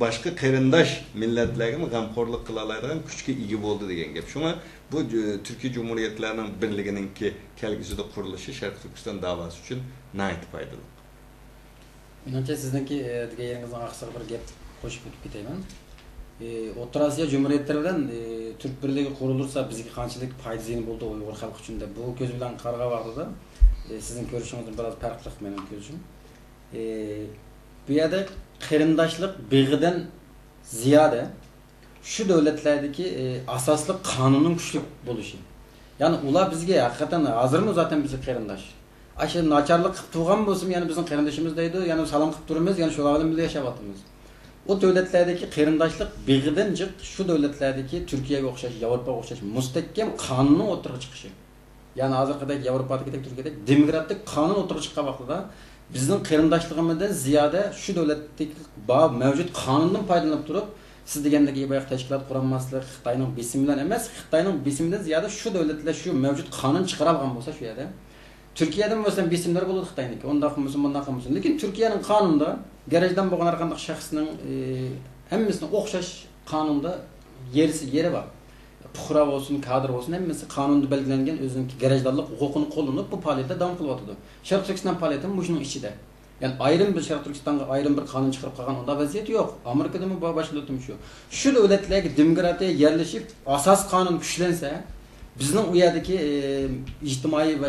Speaker 3: başka qarindosh millatlarga g'amxo'rlik qila oladigan kuchga ega bo'ldi degan gap. Shunga bu Türkiye Cumhuriyetlerining birligininki kelgusida qurilishi Sharq Turkiston davası uchun nayt foydali.
Speaker 4: Menimcha sizniki degan yeringizdan aqsa bir gap qo'shib o'tib ketayman. O'rta Osiyo Cumhuriyetlari bilan Türk birligi qurilursa bizga qanchalik foyda ziyoni bo'ldi Uyg'ur xalqi uchun deb bu ko'z bilan qarag'an vaqtida sizning ko'rishingiz biroz farqli mening ko'rishim. Bu yerda qarindoshlik beg'idan ziyoda şu devletlerdeki asaslı kanunun güçlü buluşu. Yani ular bizge hakikaten hazır mı zaten bizi qarindosh. Aşı naçarlık qilib turgan bo'lsin, yani bizim qarindoshimizdaydi, yani salam qilib turamiz, yani shularni birga yashayapmiz. O devletlerdeki qarindoshlik beg'idan jiq şu devletlerdeki Türkiye'ye o'xshash, Yevropaga o'xshash mustahkam qonunning o'tirg'i chiqishi. Yani hozirgidek Yevropadagi Türkiye'deki demokratik qonun o'tirg'i chiqqan vaqtida bizning qarindoshligimizdan ziyoda şu devletdeki mevcut qonundan foydalanib turib siz degandagi bayaq tashkilot quranmaslik Xitoyning besimi bilan emas, Xitoyning besimidan ziyoda şu devletlar şu mevcut qonun chiqargan bo'lsa shu yerda Türkiye'den mesela besimler bo'ladi Xitoyniki. Undaq bo'lsin, bundaq bo'lsin. Lekin Türkiye'nin qonunida garajdan bo'lgan har qanday shaxsning hammasini o'xshash qonunda yeri var. Puhra olsun, kadr olsun, hammasi qonunda belgilangan o'zining garajdorlik huquqini qo'llanib bu faoliyatda davom qilyapti. Sharq Turkiston faoliyati shuning ichida. Yani ayrım bir Şarkı Türkistan'da ayrım bir kanun çıkarıp kalkan onda vaziyet yok. Amerika'da mı başka şu. Şu devletlerge demokratiye yerleşip asas kanun güçlense bizning u yerdagi ijtimoiy va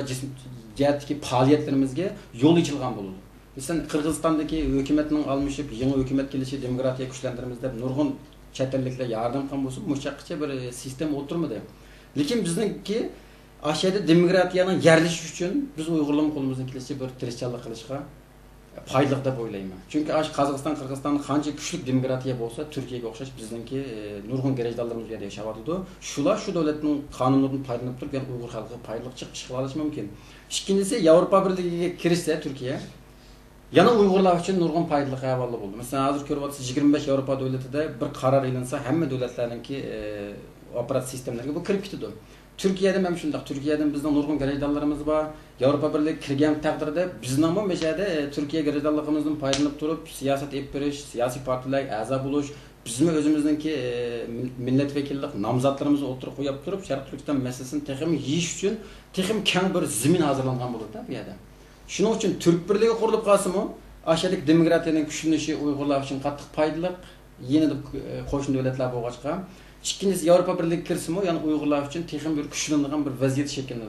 Speaker 4: jihatdagi faoliyatlarimizga yo'l ochilgan bo'ladi. Masalan, Qirg'izistondagi hukumatning almashib, yangi hukumat kelishi demokratiya kuchlantiramiz deb nurg'un chet elliklar yordam qilgan bo'lsa, mushaqqicha bir sistem o'tirmadi. Lekin bizningki Aşağıda demokratiyaning yerleşishi uchun biz Uyg'urlar qo'limizdan kelishicha bir tirishchilik qilishga foydali deb o'ylayman. Chunki Qozog'iston, Qirg'iziston qancha kuchli demokratiya bo'lsa, Turkiyaga o'xshash bizningki nurg'un garajdorlarimiz yerda yashayotdi. Shular şu davlatning qonunidan foydalanib turib, yani Uyg'ur xalqi foydali chiqish qila olishi mumkin. Ikkinchisi, Yevropa birligiga kirishsa Turkiya yana Uyg'urlar uchun nurg'un foydali havola bo'ldi. Masalan, hozir ko'ryapsiz 25 Yevropa davlatida bir qaror e'linsa, hamma davlatlarningki operatsiya sistemlariga bu kirib ketdi. Türkiye'de hem şundaq, Türkiye'den bizden nurg'un garajdorlarimiz var. Yevropa birligi kirgan taqdirda bizning bu meshada Türkiye garajdorligimizdan foydalanib turib, siyosat ep berish, siyosiy partiyalarga a'zo bo'lish, bizim özümüzdeki milletvekillik namzatlarımızı oturup koyup durup Şarkı Türkistan meselesini texim yiyiş için texim keng bir zemin hazırlangan olur da bu yerda. Şunun için Türk birliği kurulup kalsımı aşağıdaki demokratiyanın güçlünüşü Uygurlar için qattiq paydalı. Yeni de qo'shni davlatlar bo'lg'achqa. İkincisi Avrupa Birliği kirsimi, yani Uygurlar için texim bir güçləndiğin bir vaziyet şeklinde.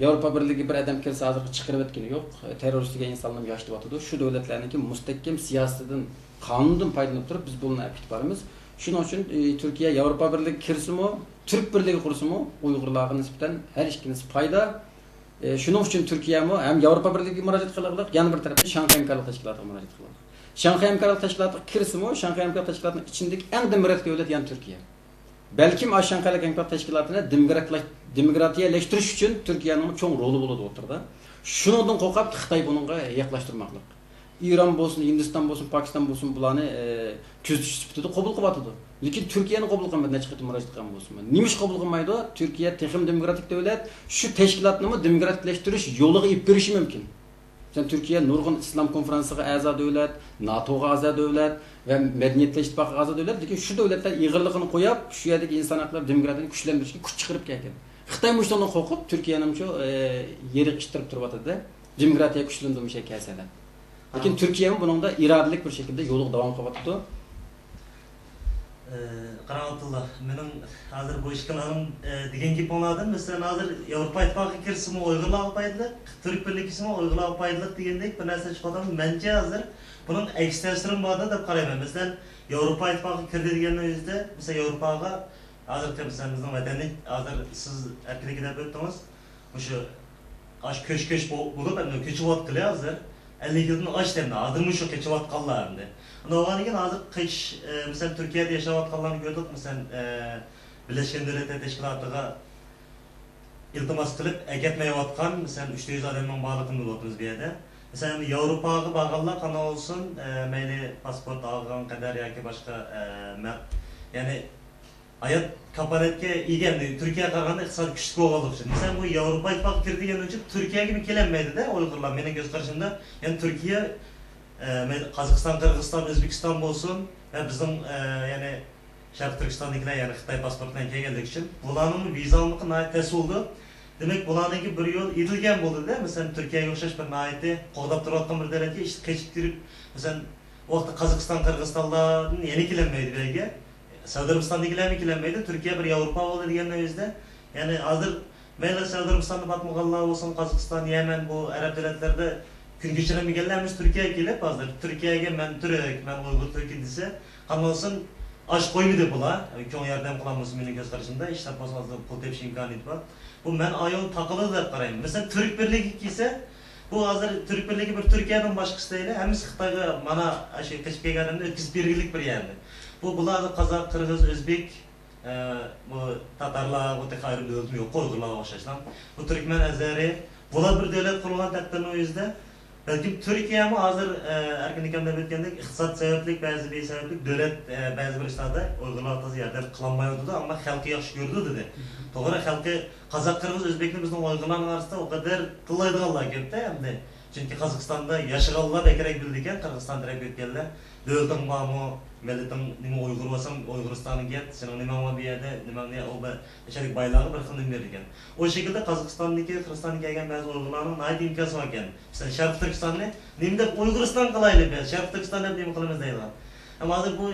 Speaker 4: Avrupa Birliği bir adam kirse hazır çıkarıp etkeni yok. Teröristliğe insanlarını yaşlı batıdı. Şu devletlerindeki müstehkem siyasetin, kanundan faydalanıp durup biz bununla itibarımız. Şunun için Türkiye Avrupa Birliği kirsimi, Türk Birliği kursumu Uygurlarga nispeten her ikisi fayda. Şunun için Türkiye hem Avrupa Birliği müracaat kılırlar, yan bir tarafta Şanghay Hamkorlik Teşkilatı'na müracaat kılırlar. Şanghay Hamkorlik Teşkilatı kirsimi, Şanghay Hamkorlik Teşkilatı'nın içindeki en demokratik devlet yani Türkiye. Belki Şanghay Hamkorlik Teşkilatı'na demokratiyeleştiriş için Türkiye'nin çok rolü buladı oturda. Şundan korkap Xitay bununla yaklaştırmaklık. İran bolsun, Hindistan bolsun, Pakistan bolsun bularını küzdüş süpütüdü, kabul kıbatıdı. Lakin Türkiye'nin kabul kılmadı, ne çıkıtı müracaat kılgan bolsun. Nimiş kabul kılmaydı? Türkiye texim demokratik devlet, şu teşkilatını demokratikleştiriş yolu ip verişi mümkün. Sen Türkiye nurgun İslam konferansıga a'zo devlet, NATO'ga a'zo devlet ve Medeniyetler İttifakı'na a'zo devlet. Lakin şu devletler iğirliğini koyup, şu yerdeki insan hakları demokratini güçlendirişke güç çıkarıp geldi. Xitay muştandan korkup Türkiye'nin şu yeri kıştırıp durbatıdı. Demokratiya güçlendirme şey kelseler. Lakin Türkiye'nin bunun da iradelik bir şekilde yolu devam kılatıdı.
Speaker 1: Qaramatullah, mening hozir bu ishqilarim degan gap bo'ladi. Masalan, hozir Avrupa İttifakı kirsimi Uygurlarga paydalı, Türk Birliği kirsimi Uygurlarga paydalı degandek bir narsa chiqadi. Menimcha hozir bunun aks ta'siri bor deb qarayman. Masalan, Avrupa İttifakı kirdi deganning o'zida, masalan, Avrupaga hozir bizning vatani hozir siz erkinlik deb o'tdingiz. O'sha ash ko'ch bo'lib, ko'chyapti hozir. 50 yıldan aç demdi. Adımı şu keçivat kallarında. Ondan sonra hazır kış mesela Türkiye'de yaşavat kallarını gördük. Mesela Birleşken Devletler Teşkilatı'na iltimas kılıp eketmeyevatkan mesela 300 adamın bağlılığını buldunuz bir yerde. Mesela Avrupa'ya bağlılar kanal olsun, meyli pasport algan kadar ya ki başka yani hayat kapaletke iyi geldi. Türkiye kararında iktisadi güçlü olalım için. Mesela bu Avrupa İttifakı girdiği önce Türkiye gibi gelemedi de Uygurlar benim göz karşımda. Yani Türkiye, Kazakistan, Kırgızistan, Özbekistan olsun ve bizim yani Şarkı Türkistan'dakiler yani Xitay pasportuna geldik için. Bulanın viza almakı nahit ters oldu. Demek bulanınki bir yol edilgen buldu da mesela Türkiye'ye yokşaş bir nahiti qoğdap durvatkan bir devletke işte keçiktirip mesela o vakti Kazakistan, Kırgızistan'dan yeni gelemeydi belki. Suudi Arabistan'dakiler kilenmeydi. Türkiye bir Avrupa oldu diyenler yüzde. Yani hazır meyle Suudi Arabistan'da batmaganlar olsun, Kazakistan, Yemen bu Arap devletlerde gün geçiremiyorlarmış Türkiye'ye gelip hazır. Türkiye'ye ben Türk, ben Uygur Türk idisi. Kanalsın aş koymadı bula. Çoğun yerden kullanmasın benim göz karşımda. İşte fazla pul tepsi imkanı var. Bu ben ayol takılı da karayım. Mesela Türk Birliği ise bu hazır Türk Birliği bir Türkiye'den başkası değil. Hem Xitayga mana şey teşvik edildiğinde ötküz birlik bir yerdi. Bular Kazak, Kırgız, Özbek, bu Tatarlar, bu tek ayrım devletim yok, Uygurlarga o'xshashlar. Bu Türkmen, Azeri, bular bir devlet kurulgan takdirde o yüzden. Belki Türkiye mi hazır erkinlikten de belirtgendek iqtisad sebeplik, bazı bir sebeplik devlet bazı bir işlerde Uygurlar tazı yerden kılanmayıyordu da ama halkı yaxşı gördü dedi. Doğru halkı Kazak, Kırgız, Özbekli bizden Uygurların arasında o kadar kıllaydılar geldi hem de. Çünkü Kazakistan'da yaşıgallar ekerek bildikken Kırgızistan direkt ötkenler. Devletin bağımı, milletin nime Uygur olsam Uyguristan'ı get, senin nime ama bir yerde nime ne o yaşadık baylağı bir kındım verirken. O şekilde Kazakistan'daki, Kırgızistan'daki gelgen bazı Uygurların ait imkanı varken. Mesela Şarkı Türkistan'ı nimde Uyguristan kılaylı bir, Şarkı Türkistan'ı hep nime kılımız değil. Ama hazır bu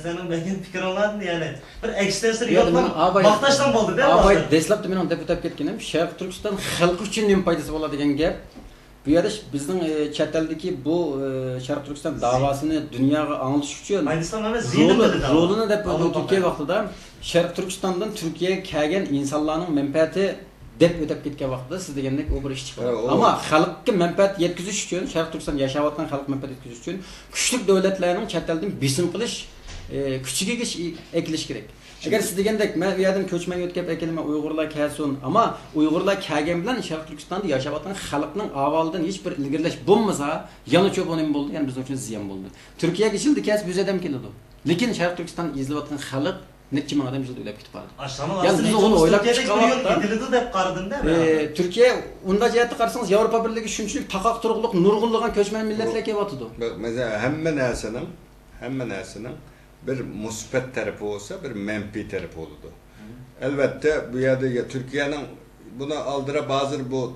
Speaker 1: senin belki fikir olandı yani bir ekstensir yapman baktaştan oldu değil mi?
Speaker 4: Abay deslap da men deputat ketkenim. Şarkı Türkistan halkı için nima faydası bo'ladi degan gap. Bu yerda bizning chet eldagi bu Şarkı Türkistan davasını dunyoga anglatish uchun rolini deb Türkiye vaqtida Şarkı Türkistandan Türkiye'ye kelgan insonlarning manfaati deb o'tib ketgan vaqtida siz degandek u bir ish chiqadi. Ammo xalqqa manfaat yetkazish uchun Şarkı Türkistan yashayotgan xalq manfaat yetkazish uchun kuchli davlatlarning chet eldan besim qilish kuchiga ekilish kerak. Agar siz degandek men u yerdan ko'chmay o'tkab ekelma Uyg'urlar kelsin, ammo Uyg'urlar kelgan bilan Sharq Turkistonda yashayotgan xalqning avvaldan hech bir ilgirlash bo'lmasa, yana ko'p o'lim bo'ldi, ya'ni biz uchun ziyon bo'ldi. Turkiyaga keldi, kes 100 odam keldi. Lekin Sharq Turkiston izlayotgan xalq necha ming odam yilda o'lib ketib qoldi. Ya'ni biz uni o'ylab chiqyapmiz deb qaradim-da. Turkiya unda jihatda qarasangiz Yevropa Birligi shunchalik taqoq turg'liq, nurg'unlagan ko'chman millatlar kelyapti.
Speaker 3: Mesela hamma narsaning bir musbat tarafı olsa, bir menfi tarafı oldu. Elbette bu yerde Türkiye'nin buna aldıra bazı bu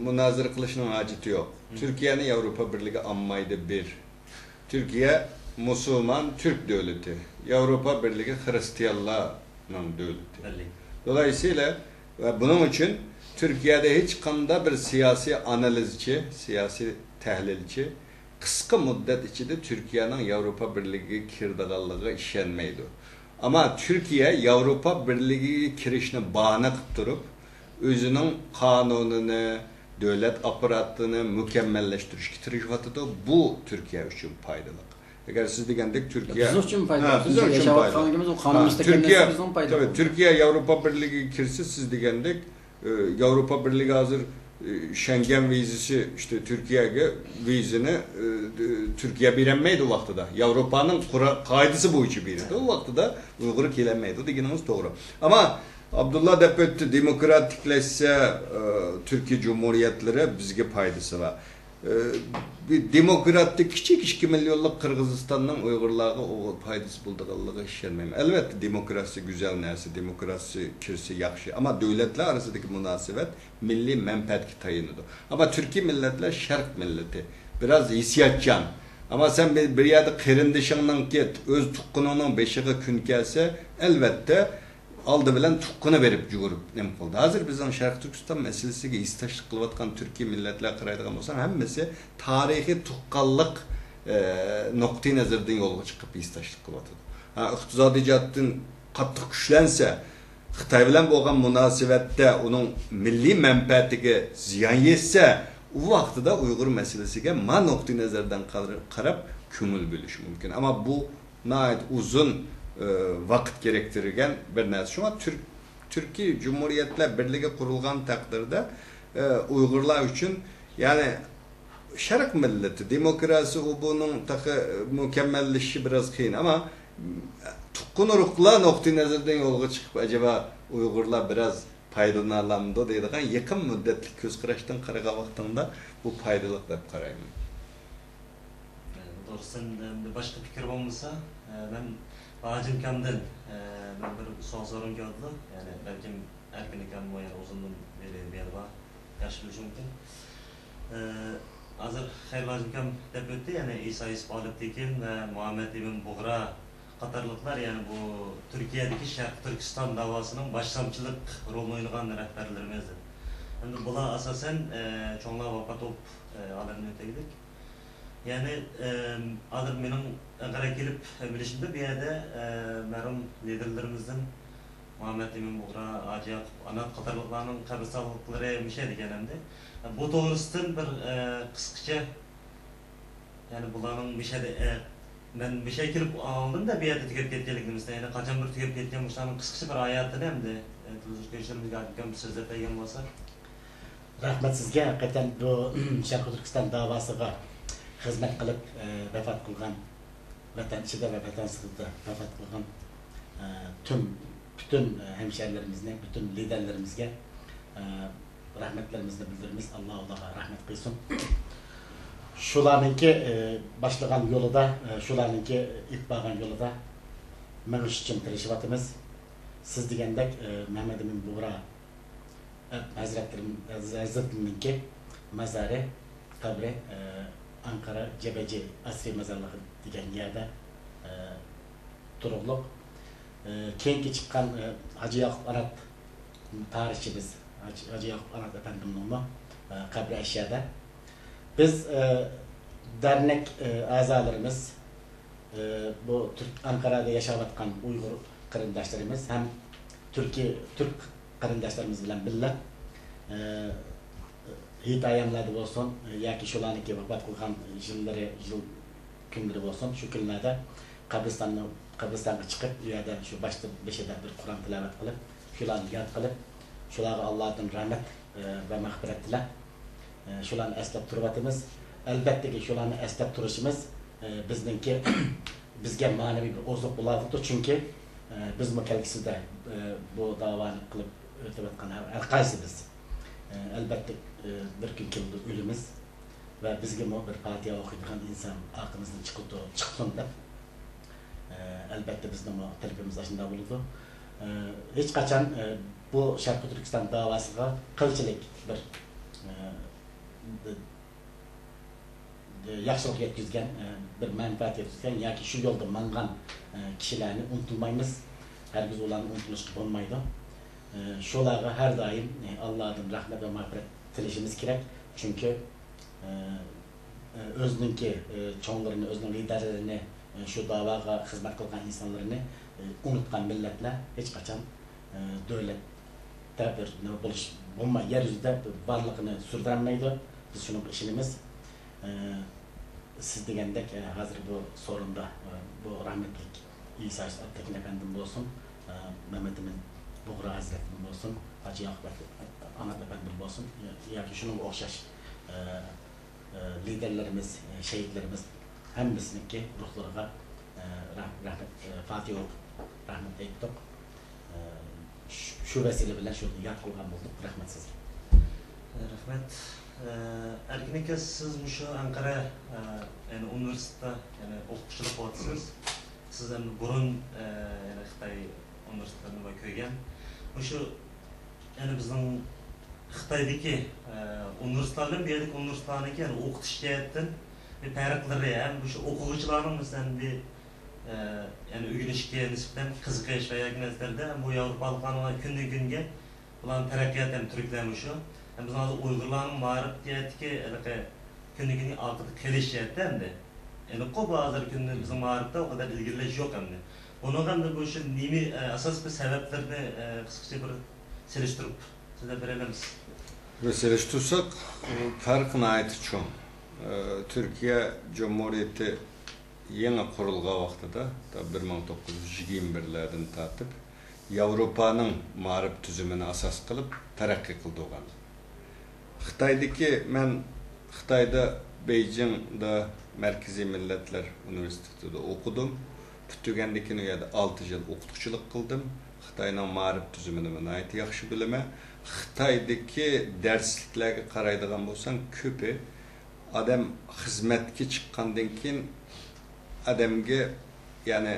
Speaker 3: münazara kılışının haceti yok. Türkiye'nin Avrupa Birliği ammaydı bir. Türkiye Müslüman Türk devleti. Avrupa Birliği Hristiyanların devleti. Dolayısıyla bunun için Türkiye'de hiç kanda bir siyasi analizci, siyasi tahlilci kısa müddet içinde Türkiye'nin Avrupa Birliği kirdallığı işlenmeydi. Ama Türkiye Avrupa Birliği kirişine bağına kıptırıp özünün kanununu, devlet aparatını mükemmelleştiriş getirişvatıda bu Türkiye için faydalı. Eğer siz degendik Türkiye
Speaker 4: Biz için faydalı.
Speaker 3: Biz için
Speaker 4: faydalı.
Speaker 3: Türkiye Avrupa Birliği kirsi siz degendik Avrupa Birliği hazır Schengen vizisi işte Türkiye'ye vizini Türkiye bilenmeydi o vakti da. Avrupa'nın kaidesi bu içi biriydi. O vakti da Uygur'u kilenmeydi. O dediğiniz doğru. Ama Abdullah Depötü demokratikleşse Türkiye Cumhuriyetleri bizge faydası var. Bir demokratik küçük 2 milyonluk Kırgızistan'dan Uygurlarga o faydası bulduğu işlenmeyim. Elbette demokrasi güzel nersi, demokrasi kirsi yaxşı. Ama devletler arasındaki münasebet milli menfaat tayinidir. Ama Türkiye milletler şark milleti. Biraz hissiyatcan. Ama sen bir yerde kırındışından git, öz tukkununun beşiği gün gelse elbette aldı bilen tukkunu verip jugurup nem kıldı. Hazır bizden Şarkı Türkistan meselesiga istaşlık kılıvatkan Türkiye milletler qaraydigan bolsa, hemmesi tarihi tukkallık noktayı nazardan yolga çıkıp istaşlık kılıvatıdı. İqtisadi jihatdan qattiq güçlense, Xitay bilen bolgan münasebetde onun milli menfaatiga ziyan yetse, o vaqtida Uygur meselesiga ma noktayı nazardan qarab köngül bölüş mümkün. Ama bu nayet uzun vakit gerektirirken bir narsa. Şuna Türkiye Cumhuriyetler Birliği kurulgan takdirde Uygurlar için yani şark milleti, demokrasi bunun mükemmelleşi biraz kıyın ama tukkunurukla noktayı nazardan yolga çıkıp acaba Uygurlar biraz faydalanamdı deydiğen yakın müddetli göz kıraştan karaga vaktında bu faydalık dep karayım.
Speaker 1: Doğrusu başka fikir olmasa ben Bağcım kamdan ben bir sorun gördüm. Yani belki erken kam o yani uzunluğun bir yeri var. Yaşlı çünkü. Hazır Hayvacım kam dep öttü yani İsa İspalık'taki ve Muhammed İbn Buhra Katarlıklar yani bu Türkiye'deki Şarkı Türkistan davasının başlamçılık rolünü oynayan rehberlerimizdir. Şimdi bula asasen çoğunluğa vafat olup alanını ötegidik. Yani adır benim Ankara'ya gelip bilişimde bir yerde merhum liderlerimizden Muhammed İbn Buhra, Hacı Yakup, Anat Katarlıklarının kabristanlıkları bir şeydi genelde. Bu doğrusundan bir kısaca yani bunların bir şeyde ben bir şey girip aldım da bir yerde tükep ketkenlikimizde yani kaçan bir tükep ketken muşlarının kısaca bir hayatını hem de tuzluk gençlerimiz geldikken bir sözler peygen olsa.
Speaker 2: Rahmet sizge hakikaten bu Şarkı Türkistan davasıga hizmet kılıp vefat kılgan vatan içinde ve vatan sırtında vefat kılgan bütün hemşehrilerimizle, bütün liderlerimizge rahmetlerimizni bildirimiz. Allah rahmet kılsın. Şularınki başlagan yolu da, şularınki ilk bağan yolu da mağış için tirişivatımız. Siz degendek Mehmet Emin Buğra Hazretleriminki mezarı, kabri Ankara Cebeci Asri Mezarlığı degen yerde turuqluq. Keyinki çıkan Hacı Yakup Anat tarihçimiz, Hacı Yakup Anat efendimizin kabri aşağıda. Biz dernek azalarımız, bu Ankara'da yaşavatkan Uygur karındaşlarımız hem Türk karındaşlarımız bilen billah hit ayamlarda olsun, ya ki şulaniki vefat kılgan yıl günleri olsun, şu günlerde Kabristan'a çıkıp ya da şu başta beşede bir Kur'an tilavet kılıp, şulanı yad kılıp, şulara Allah'tan rahmet ve mağfiret dile, şulanı eslep turbatımız, elbette ki şulanı eslep turuşumuz bizninki bizge manevi bir ozluk buladıktır çünkü biz mükellikisinde bu davanı kılıp ötebatkan her kaysımız elbette bir gün kildi ölümüz ve bizge bir Fatiha okuyduğun insan aklımızdan çıksın da Elbette bizim talebimiz aşında bulundu. Hiç kaçan bu Şarkı Türkistan davasıga kılçılık bir yaxşılık yetkizgen, bir menfaat yetkizgen, yoki shu yo'lda mangan kishilarni unutmaymiz. Herkes ularni unutulishga bo'lmaydi. Shularga har doim Allohdan rahmat va mag'firat tilashimiz kerak. Chunki o'zininki cho'nglarini, o'zining liderlarini, shu da'voga xizmat qilgan insonlarni unutgan millatlar hech qachon davlatda bir nima bo'lish bo'lmay, yer yuzida barlig'ini sürdürolmaydi. Biz shuni ishimiz. Siz degandek hozir bu sorunda bu rahmetlik İsa Aktekin efendim olsun, Mehmet Emin Buğra Hazretleri olsun, Hacı Yakup Ahmet efendim olsun, yoki şunun o'xshash liderlerimiz, şehitlerimiz hemmisiniki ruhlarına rahmet, Fatih olup rahmet ayttık. Şu vesile bilen şunu yad kılgan bulduk. Rahmet size.
Speaker 1: Rahmet. Erkin siz şu Ankara yani üniversitede yani okuşçuluk olasınız. Sizden burun yani Xitay üniversitelerini bakıyorken şu yani bizim Xitay'daki üniversitelerin bir yerdeki üniversitelerin yani okutiş cihetten bir farkları yani bu şu okuyucuların mesela bir yani öğrenişe nispeten kızıkış veya günlerde bu Avrupalılarla günden günge bulan terakkiyattan Türklermiş şu. Yani biz hazır Uygurların mağarip diyetki günden günge altında keliş cihetten de yani o bazı günden bizim mağaripte o kadar ilgilileş yok hem de. Onun hem de bu işin nimi asas bir sebeplerini kısaca bir seliştirip size verebiliriz.
Speaker 3: Ve seliştirsek farkına ait çoğun. Türkiye Cumhuriyeti yeni kurulgan vaxtıda 1921'lerden tartib Avrupa'nın mağrib tüzümünü asas kılıp terakki kıldı oğan. Xitayda Beijing'de Merkezi Milletler Üniversitesi'de okudum. Pütügendikini yerde 6 yıl okutçuluk kıldım. Xitay'nın mağrib tüzümünü ait yaxşı bilime. Xitay'daki dersliklerge qaraydigan bolsan köpü adam hizmetki çıkkandan keyin adamga yani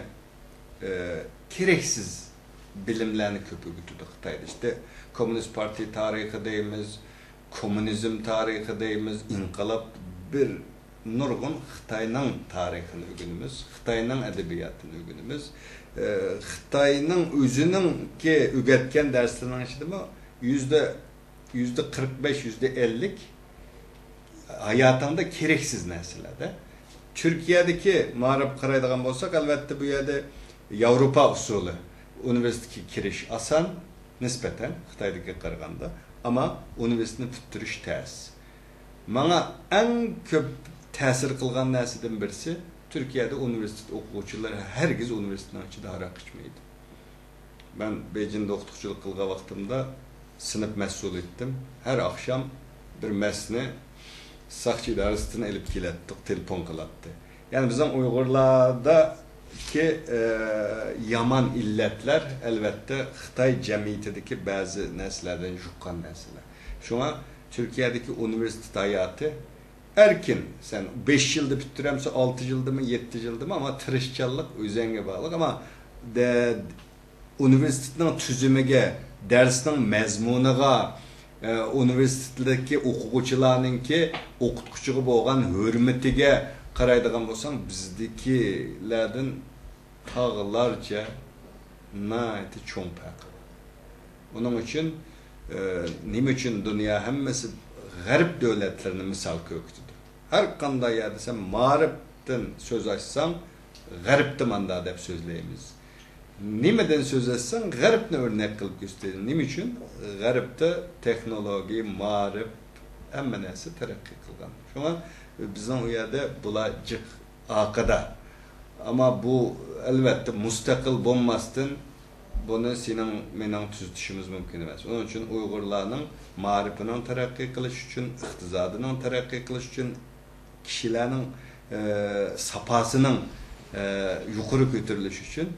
Speaker 3: gereksiz bilimlerini köpü götürdü Xitay'da. İşte Komünist Parti tarihi deyimiz, komünizm tarihi deyimiz, inqilab bir nurgun Xitay'nın tarihini ögünümüz, Xitay'nın edebiyatını ögünümüz, Xitay'nın özünün ki ügetken derslerinin içinde mi %45, %50 hayatında gereksiz nesillerde. Türkiye'deki mağrib qaraydigan bolsak, elbette bu yerde Avrupa usulü üniversiteye giriş asan nispeten Xitay'daki qaraganda, ama üniversitenin püttürüş tez. Bana en köp tesir kılgan nesiden birisi Türkiye'de üniversite okuvchilar herkes üniversitenin içinde arak içmeydi. Ben Beijing'de okutçuluk kılgan vaxtımda sınıf mesul ettim. Her akşam bir mesni Sakçı idaresine elip kilettik, telefon kılattı. Yani bizim Uygurlardaki yaman illetler elbette Xitay cemiyetindeki bazı neslerden juqqan nesler. Şuna Türkiye'deki üniversite hayatı erkin. Sen 5 yılda bitiremse 6 yılda mı 7 yılda mı ama tırışçılık özenge bağlı ama üniversitenin tüzümüge, dersinin mezmunuga, üniversitedeki okuvchilarninki okutquchiga bo'lgan hurmatiga qaraydigan bo'lsam bizdekilardan tağlarca naiti cho'ng farq. Onun için nima uchun dunyo hammasi g'arb davlatlarini misol ko'rsatdi. Har qanday yerda sen ma'rifdan so'z ochsam, g'arbda manda deb so'zlaymiz. Nimeden söz etsen G'arbni örnek kılıp gösterin. Nim için? G'arbda texnologiya, ma'rif, hamma narsa taraqqiy qilgan. Şuna bizning u yerda bular jiq aqida. Ama bu elbette mustaqil bo'lmasdan buni sening mening tuzitishimiz mumkin emas. Onun için Uyg'urlarning ma'rifining taraqqiy qilish uchun, iqtisodining taraqqiy qilish uchun, kishilarning sapasining yuqori ko'tarilishi uchun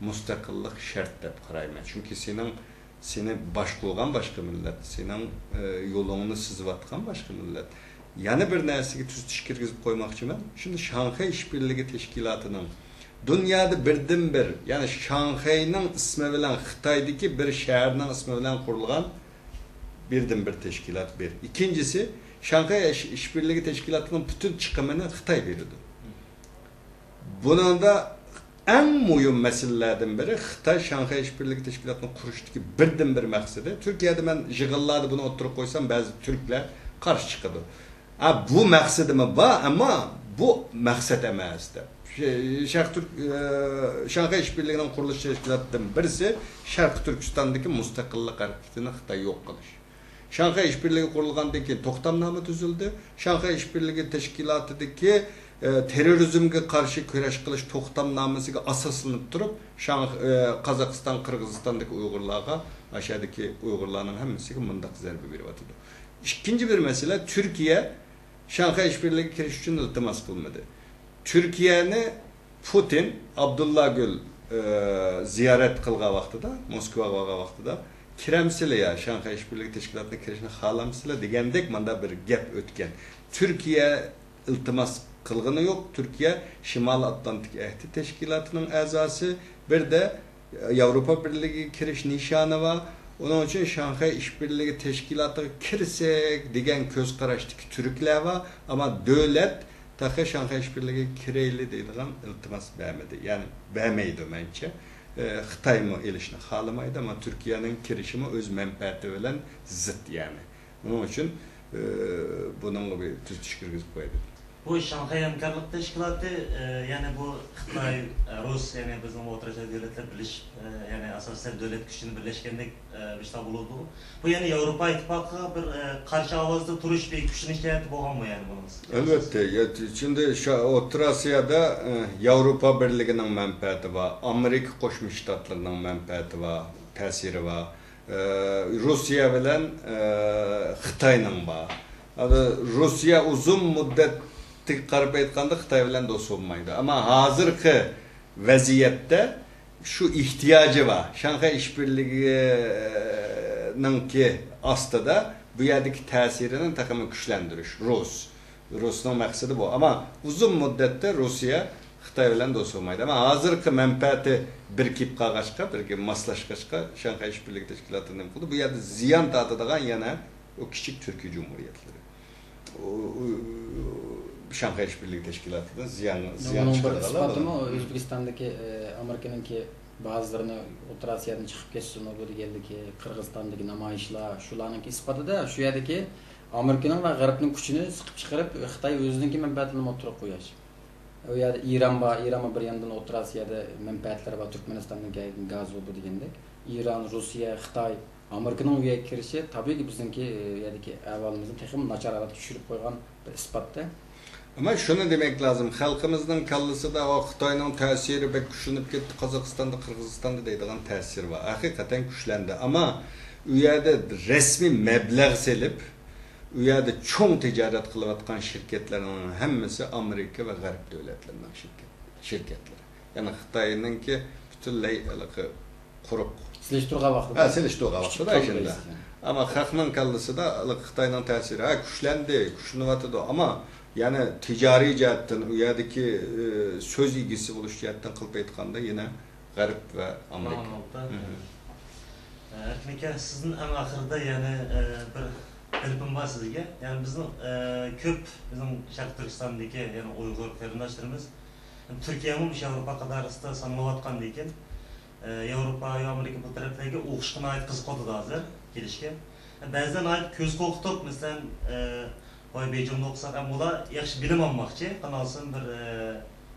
Speaker 3: mustaqillik şart deb qarayman. Çünkü seni baş qo'ygan başka millet, senin yolunu sizvatgan başka millet. Yana bir narsaga tuzitish kirgizib qo'ymoqchiman. Shunda Shanxay ishbirligi tashkilotining Dünyada birden bir, yani Şanghay'nın ismi bilen Xitay'daki bir şehirnin ismi bilen kurulan birden bir teşkilat bir. İkincisi, Şanghay İşbirliği Teşkilatı'nın bütün çıkımını Xitay veriyordu. Bunun da en mühim meselelerden biri Xitay Şanghay İşbirliği Teşkilatı'nın kuruştaki birden bir maksidi. Türkiye'de ben jığılladı bunu oturup koysam bazı Türkler karşı çıkıyordu. Bu maksadımı var ama bu maksat emasdi. Şanghay İşbirliği'nin kuruluş teşkilatından birisi Şarkı Türkistan'daki müstakillik hareketini Xitay yok kılış. Şanghay İşbirliği kurulgandan keyin to'xtamnoma tuzildi. Şanghay İşbirliği Teşkilatı'daki terrorizmga qarshi kurash qilish to'xtamnomasiga asoslanib turib, Qozog'iston, Qirg'izistondagi Uyg'urlarga, aşağıdaki Uyg'urlarning hammasiga mundaq zarba beryapti. İkinci bir mesele, Türkiye Şanghay İşbirliği kirish uchun iltimos qilmadi. Türkiye'ni Putin, Abdullah Gül ziyaret qilgan vaqtida, Moskvaga borgan vaqtida kiremsizler ya Şanghay İşbirliği Teşkilatı'na kirishni xohlamsizlar degandek manda bir gap o'tgan. Türkiye iltimos qilgani yo'q. Türkiye Şimal Atlantik Ahdi Teşkilatı'nın a'zosi, bir de Avrupa Birliği kirish nishoni var. Onun için Şanghay İşbirliği Teşkilatı'na kirsek degan ko'z qarashdagi Türkler var ama devlet tahi Şanghay İşbirliği kireyli deydigan iltimos bermedi. Yani bermeydi bence. Xitay mı elishni xohlamaydi ama Türkiye'nin kirişimi öz menfaati bilan zıt yani. Onun için bunun bir tutuş kirgizib qo'ydi.
Speaker 1: Bu Şanghay Hamkorlik Teşkilatı yani bu Xitay, Rus yani bizim o'rtacha devletler birleşip yani asosan devlet güçünü birleşkendek bir şey bulundu. Bu yani Avrupa İttifakı'na bir karşı avazda turuş bir güçün hikayeti bo'lgan mı yani bunun?
Speaker 3: Elbette. Şimdi şu Orta Asya'da Avrupa Birliği'nin menfaati var, Amerika Qo'shma Shtatlarının menfaati var, ta'siri var. Rusya bilan Xitayning var. Rusya uzun müddet qarab aytganda Xitay bilan do'st bo'lmaydi. Ama hozirgi vaziyatda şu ihtiyacı var. Şanghay İşbirliği'ninki aslida bu yerdeki ta'sirini takımı güçlendiriş. Rus'un maksidi bu. Ama uzun müddetde Rusya Xitay bilan do'st bo'lmaydi. Ama hozirgi menfaati birikib qolg'achqa, birga moslashgachqa Şanghay İşbirliği Teşkilatı'nın bu yerda ziyon tortadigan yana o kichik Türkiye Cumhuriyetleri. Şanghay İşbirliği Teşkilatı'nda ziyan çıkardılar.
Speaker 4: Özbekistan'daki Amerika'nınki bazılarını Orta Asya'dan çıkıp geçsin o böyle geldi ki Kırgızistan'daki namayişler, şularınki ispadı da şu yerdeki Amerika'nın ve Garip'nin gücünü sıkıp çıkarıp Xitay özününki menfaatini oturup koyar. O yerde İran bir yandan Orta Asya'da menfaatler var, Türkmenistan'dan gaz oldu degandek. İran, Rusya, Xitay, Amerika'nın üye kirişi tabii ki bizimki yerdeki ahvalımızın tekrar načar alat düşürüp koygan bir ispatta.
Speaker 3: Ama şunu demek lazım, halkımızın kallısı da o Xitayning ta'siri bek güçlenip ketdi, Qozog'istonda, Qirg'izistonda deydigan ta'sir var. Hakikaten güçlendi ama u yerda resmi mablag' selib, u yerda cho'ng tijorat qilayotgan shirkatlarning hammasi Amerika va G'arb davlatlarining shirkatlari. Ya'ni Xitoyningki butunlay quruq
Speaker 4: Silishtirgan vaqtida.
Speaker 3: Silishtirgan vaqtida shunda. Ama xalqning kallısı da Xitoyning ta'siri güçlenyapti ama yani ticari jihatdan u yerdagi so'z egisi bo'lish jihatdan qilib aytganda yana G'arb va Amerika.
Speaker 1: Erkin aka, sizning eng oxirida yani bir bilpim var sizga. Yani bizim ko'p bizim Sharq Turkistondagi yani Uyg'ur qarindoshlarimiz Türkiye'nin Avrupa qatorasida sanalıyotgan ekan. Avrupa va Amerika bu taraflarga o'qishga ait qiziqadi hozir kelishga. Ba'zan ait ko'z qo'rqitib, masalan Oy Beycan'da okusak hem ola yaxshi bilim almakçı, kanalsın bir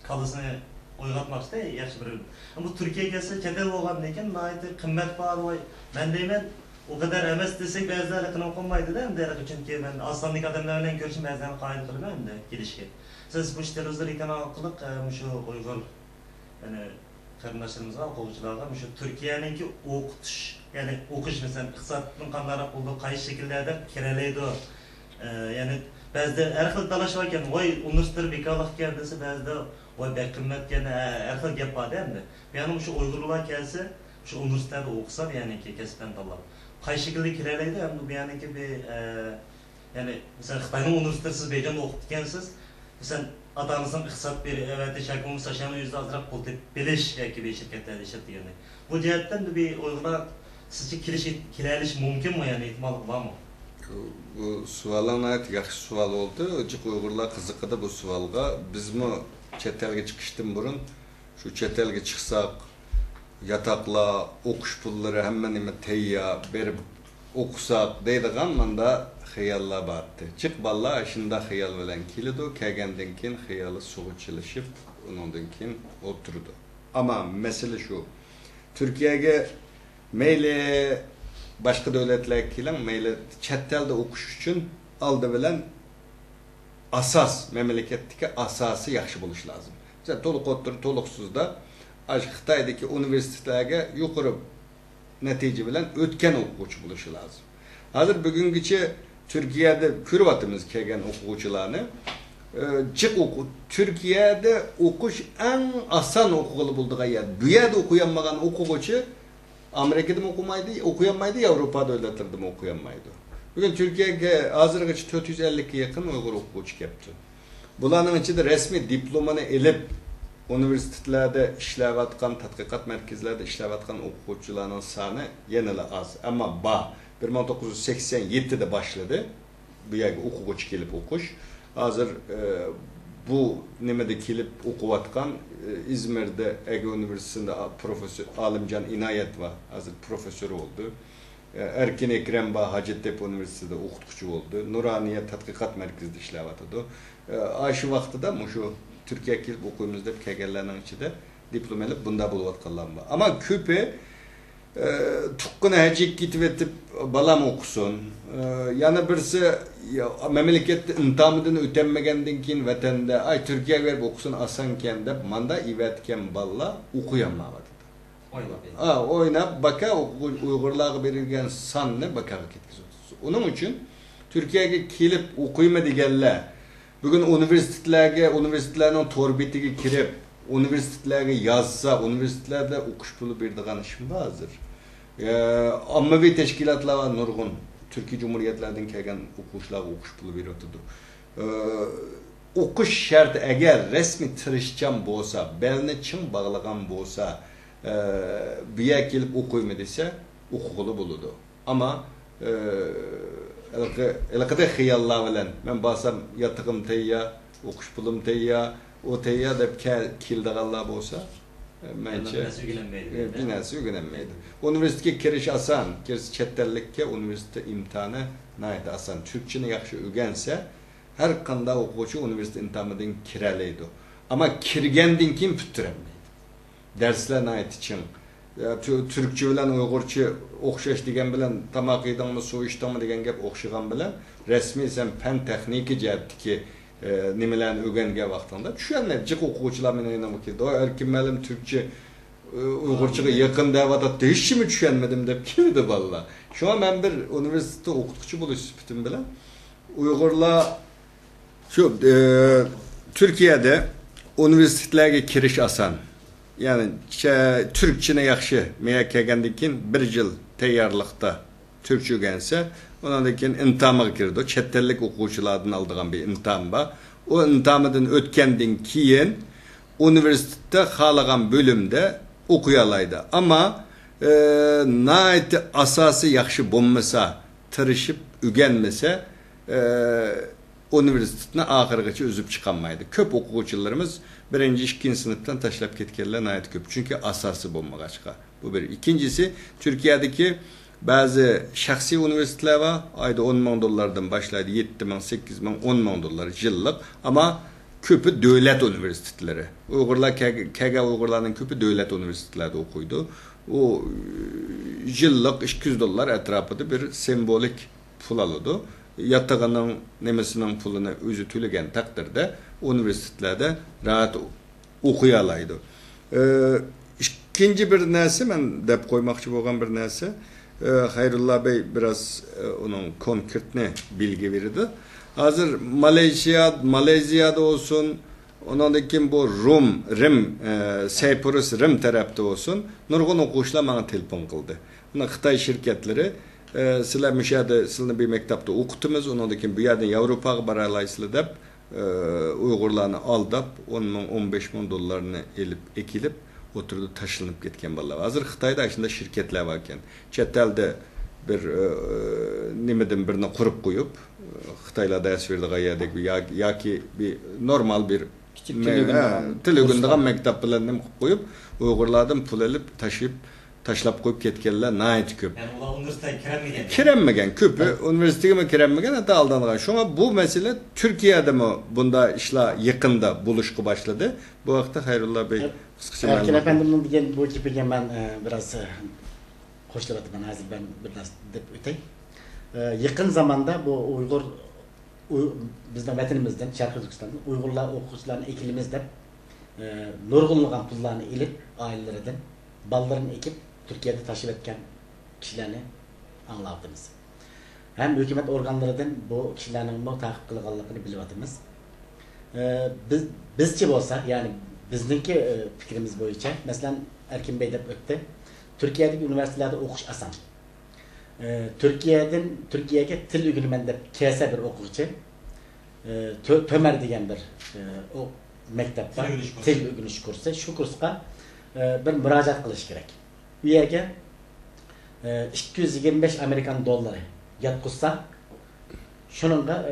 Speaker 1: kalısını oyg'atmakçı, yaxshi bir bilim. Ama bu Türkiye gelse çetel olgan deken, naiti kımmet var oy. Ben deymen o kadar emes desek bazıları kınam konmaydı da hem de çünkü ben aslanlık adamlarla görüşüm bazılarını kayıt kılım hem de gelişki. Siz bu televizyon kanal kılık şu Uygur yani kardeşlerimize, okuyucularga şu Türkiye'ninki okutuş yani okuş mesela iktisatın kanlara olduğu kayış şekillerde kireleydi o. Yani bazıda her xil talaş varken, vay üniversiteler bekarlık geldiyse bazıda vay bekimmet yani her xil gap var değil mi? Yani şu Uygurlar gelse, şu üniversitede okusa yani ki kespen talab. Kay şekilde kireleydi hem de yani ki bir yani mesela Xitayning üniversitesiz Beycan'da okutkensiz, mesela atanızın iqtisat bir evet şakımı saşanı yüzde azrak pul tep biliş gibi şirketlerde işlet degeni. Bu cihetten de bir Uygurlar sizce kiraliş mümkün mü yani ihtimal var mı?
Speaker 3: Bu sualın ait yaxşı sual oldu. Öcük Uygurlar kızıqıdı bu sualga. Biz mi chet elge chiqishdan burun shu chet elge chiqsak yatakla, o'qish pullari hamma nima tayyor berib o'qisak deydigan manda xayollar bordi. Chiq balla shunda xayol bilan keldi, kelgandan keyin xayoli sug'uchilishib, undan keyin o'tirdi. Ama mesele şu. Türkiye'ye mayli başka devletler kelan, mayli chet elda o'qish uchun oldi bilan asas, memleketdagi asası yaxshi bo'lishi lozim. Mesela to'liq o'ttir, to'liqsizda Xitoydagi universitetlarga yuqori natija bilan o'tgan o'quvchi bo'lishi lozim. Hozir bugungacha Türkiye'de ko'ryapmiz kelgan o'quvchilarni. Türkiye'de o'qish eng oson o'qig'ili bo'ldigan yer. Bu yerda o'qiyanmagan o'quvchi Amerika'da o'qimaydi, o'qiyanmaydi, Yevropa davlatlarida o'qiyanmaydi. Bugün Türkiye'ye hozirgacha 450 ga yaqin Uyg'ur o'quvchi kelibdi. Bularning ichida rasmiy diplomini elib universitetlarda ishlayotgan, tadqiqot markazlarida ishlayotgan o'quvchilarning soni yanada az. Ammo 1987'de başladı. Bu yerga o'quvchi kelib o'qish. Hozir bu nimada kelib o'qiyotgan İzmir'de Ege Üniversitesi'nde profesör Alimcan İnayet var. Hozir profesör oldu. Erkin Ekrem Bağ Hacettepe Üniversitesi'de o'qituvchi oldu. Nuraniye Tadqiqot Merkezi'de ishlayotdi. Şu vaqtida şu Türkiye'ye kelib o'qiymiz deb kelganlarning ichida diplom olib bunda bo'layotganlar bor. Ammo ko'pi tuqqina hajik ketib etib balam o'qisin. Yana birisi memleketde imtihonidan o'tamagandan keyin vatanda ay Türkiye'ye berib o'qisin osankan deb manda ivatgan balla o'qiyamayapti. Oynab baka Uyg'urlarga berilgan sonni bakaga ketkizadi. Onun için Türkiye'ye kelib o'qiyma deganlar bugün üniversitelerning to'rbetiga kirib, üniversitelerga yozsa, üniversitelerde o'qish puli beradigan ishim bor hozir. Ommaviy tashkilotlar va nurg'un Türkiye Cumhuriyetlerinden kelgan o'quvchilarga o'qish puli beryapti. O'qish shart agar rasmiy tirishchan bo'lsa, belni chin bog'lagan bo'lsa, bu yerga kelib o'qiymi desa, o'qig'ili bo'ladi. Ammo elqada xiyollar bilan men borsam yatag'im tayyor, o'qish pulim tayyor, o tayyor deb keldiganlar bo'lsa, mencha bir narsa o'rganolmaydi. Universitetga kirish oson, chet ellikka universitet imtihoni nihoyat oson. Turkchani yaxshi o'rgansa, har qanday o'quvchi universitet imtihonidan kira oladi. Ammo kirgandan keyin bitirolmaydi. Darslar nihoyat chin. Türkçe bilan Uyg'urcha o'xshash degan bilan tamoq yedingmi, suv ichdingmi degan gap o'xshagan bilan rasmiy sen fan texnika jihatdagi nimalarni o'rgangan vaqtingda tushunmaydi. Jiq o'quvchilar meni yana keldi. Erkin ma'lum Türkçe Uyg'urchaga yaqin da'vatda hech kimi tushunmadim deb keldi bolalar. Shunga men bir universitetda o'qituvchi bo'lish sifatim bilan Uyg'urlar shu Türkiye'de universitetlarga kirish oson. Yani Türkçene yaxshi meya kelgandan keyin 1 yil tayyorlikda Türkçe o'rgansa, undan keyin imtihonga kirdi. Chet ellik o'quvchilardan oldigan bir imtihon bor. O imtihondan o'tgandan keyin universitetda xohlagan bo'limda o'qiy oladi. Ammo nihoyat asosi yaxshi bo'lmasa, tirishib o'rganmasa, universitetni oxirigacha o'zib chiqolmaydi. Ko'p o'quvchilarimiz 1-2 sınıftan tashlab ketganlar nihoyat ko'p. Chunki asosi bo'lmag'achqa. Bu bir. İkincisi, Türkiye'deki bazı shaxsiy universitetlar var. Ayda 10 ming dollardan başlaydı. 7 ming, 8 ming, 10 ming dollar yıllık. Ama köpü devlet üniversiteleri. Uygurlar, kelgan Uygurlarning köpü devlet üniversitelerinde okuydu. O yıllık 200 dollar etrafında bir sembolik pul alıyordu. Yatağının nemesinin pulunu özü tülegen takdirde üniversitelerde rahat okuyalaydı. İkinci bir narsa ben dep koymakçı bo'lgan bir narsa, Hayrullah Bey biraz onun konkretne bilgi verirdi. Hazır Malezya'da olsun, ondan keyin bu Rim, Cyprus, Rim tarafta olsun, nurg'un o'quvchilar menga telefon qildi. Buni Xitoy shirkatlari sizlar müşahede, sizlarni bir mektepte okutimiz, ondan keyin bu yerden Avrupaga bora olasizlar deb Uygurlarni aldap 10 ming 15 ming dollarını elip ekilip oturdu taşınıp ketken balalar. Hazır Xitayda aşında şirketler varken chet elde bir nimeden birini kurup koyup Xitaylarda esverdi gayadek bir yaki bir normal bir tülügündüğün mektep bilen koyup Uygurlardan pul elip taşıyıp taşlap koyup ketkenler nayet köp.
Speaker 1: Yani ular üniversiteye kiremegen.
Speaker 3: Kiremegen köpü üniversiteye mi kiremegen hatta aldangan. Şuna bu mesele Türkiye'de mi bunda işler yakında buluşku başladı. Bu vakti Hayrullah Bey
Speaker 2: Erkin efendimden diyen bu ekibi ben biraz hoşlandım ben hazır ben biraz dip ötey. Yakın zamanda bu Uygur bizden vatanimizden Şarkı Türkistan'dan Uygurlar okuyucularını ekilimizde nurgunluğun pullarını ilip ailelerden ballarını ekip Türkiye'de taşıyıp etken kişilerini anladınız. Hem hükümet organlarından bu kişilerin bu takip kılığanlıkını biliyoruz. Bizce olsa yani bizdeki fikrimiz boyunca mesela Erkin Bey de öttü. Türkiye'deki üniversitelerde okuş asan. Türkiye'ye til ügünümende kese bir okuyucu Tömer diyen bir o mektep var. Til ügünüş kursu. Şu kurska bir müracaat kılış gerek. Üyege 225 Amerikan doları yatkutsa şununla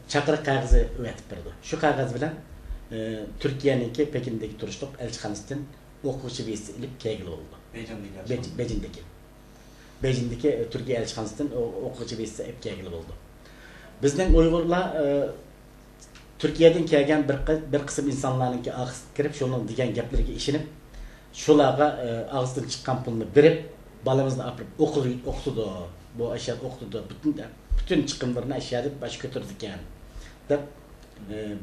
Speaker 2: çakırık kağızı üretip verdi. Şu kağız bilen Türkiye'ninki Pekin'deki turuşluk elçihanesinden okuyucu vizesi ilip kegil oldu. Beijing'deki Türkiye elçihanesinden okuyucu vizesi hep kegil oldu. Bizden Uygurlar Türkiye'den kelgen bir kısım insanlarınki ağız kirip şunun diyen geplerge işinip şularga ağızdan çıkan pulunu verip balımızını apırıp okudu. Bu aşağı okudu. Bütün çıkımlarını aşağıda baş götürdük yani. Da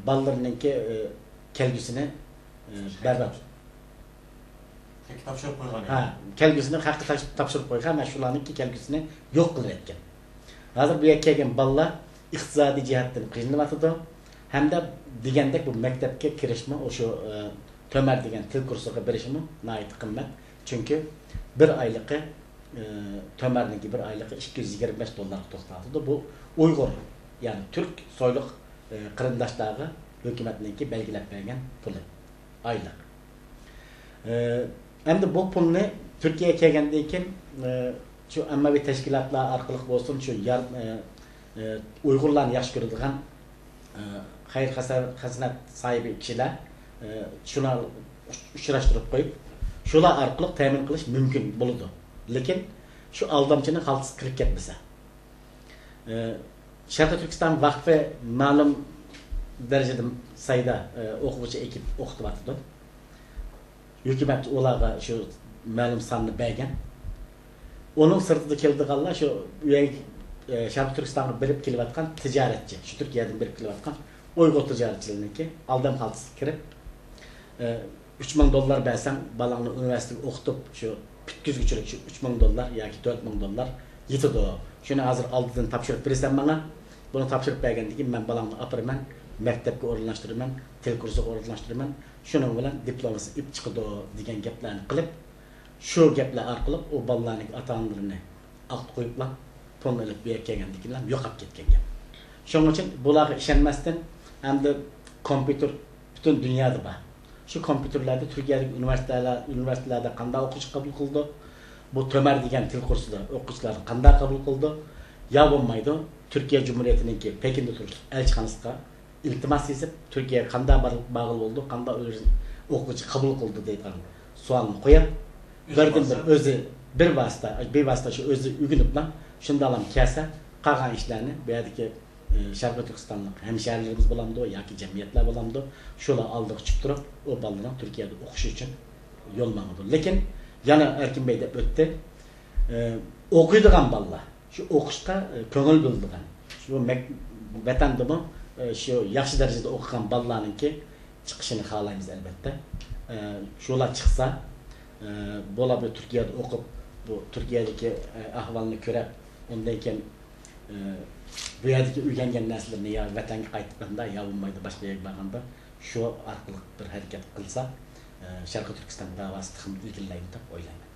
Speaker 2: ballarınınki kelgüsüne berbat.
Speaker 1: Tapşırıp koygan.
Speaker 2: Ha, kelgüsüne hakkı tapşırıp koygan ama şularınki kelgüsüne yok kılır etken. Hazır bu kelgen ballar iqtisadi cihattan kıyınlıvatıdı. Hem de degендek bu mektepke kirişme o şu Tömer degen til kursuga berişimi nayet kıymet. Çünkü bir aylıkı Tömer'deki bir aylıkı 225 dolar toxtatıdı. Bu Uygur yani Türk soyluk kırındaşları hükümetindeki belgilep vergen pulu aylık. Hem de bu pulunu Türkiye'ye kelgendeyken şu emmavi teşkilatlar arkalık olsun şu Uygurların yaş görüldüğün hayır hasenat sahibi kişiler şuna uçraştırıp koyup şular arkalık temin kılış mümkün buludu. Lekin şu aldamçının haltsız kırık etmese. Şarkı Türkistan Vakfı malum derecede sayıda okuvacı ekip okutuvatıdı. Hükümet olarga şu malum sanını beğen. Onun sırtında keldiğalla şu Şarkı Türkistan'ı bilip kelivatkan ticaretçi, şu Türkiye'den bilip kelivatkan Uygur ticaretçilerinki aldam haltsız kirip 3000 dolar bersem balanı üniversite okutup şu küz güçlük şu 3000 dolar yoki 4000 dolar yetidi o. Şunu hazır aldıdan tapşırıp versem bana bunu tapşırıp bergendikin ben balanı apırman mektepke orunlaştırman, til kursuga orunlaştırman şunun bilen diploması ip çıkıdı degan gaplarni qilib şu gaplar arqali o balalarning ata-onalarini aqt qo'yiblar tonelib berib kelgandikilar yo'qolib ketgan gap. Shuning uchun bularga ishonmasdan hamda kompyuter butun dunyoda bor. Şu kompüterlerde Türkiye'deki üniversitelerde qanday o'quvchi qabul qildi? Bu Tömer degan til kursida o'quvchilar qanday qabul qildi? Ya bo'lmaydi. Türkiye Cumhuriyeti'ninki Pekin'de turishli elchixonasiga iltimos yozib, Türkiye'ye qanday bağlı oldu, qanday o'quvchi qabul qildi degan savolni qo'yib, birdan bir o'zi bevosita shu o'zi uguniblar, shunda ham kelsa, qolgan ishlarni bu yerdagi Şarkı Türkistanlık hemşehrilerimiz bulamdı yoki cemiyetler bulamdı. Şular aldık çıkıp durup o ballardan Türkiye'de okuş için yollandı. Lekin yana Erkin Bey de öttü. Okuyduğun ballar. Şu okuşta köngül bildiğin. Şu vatanda mı şu yaxşı derecede okuyan ballarınki çıkışını halayımız elbette. Şular çıksa bola bir Türkiye'de okup bu Türkiye'deki ahvalını körep ondayken bu yerdeki uygangan narsalarni ya vatanga qaytganda ya bo'lmaydi boshqa yerga borganda shu orqali bir harakat qilsa Sharqiy Turkiston da'vosi ham ilgirlaydi deb o'ylayman.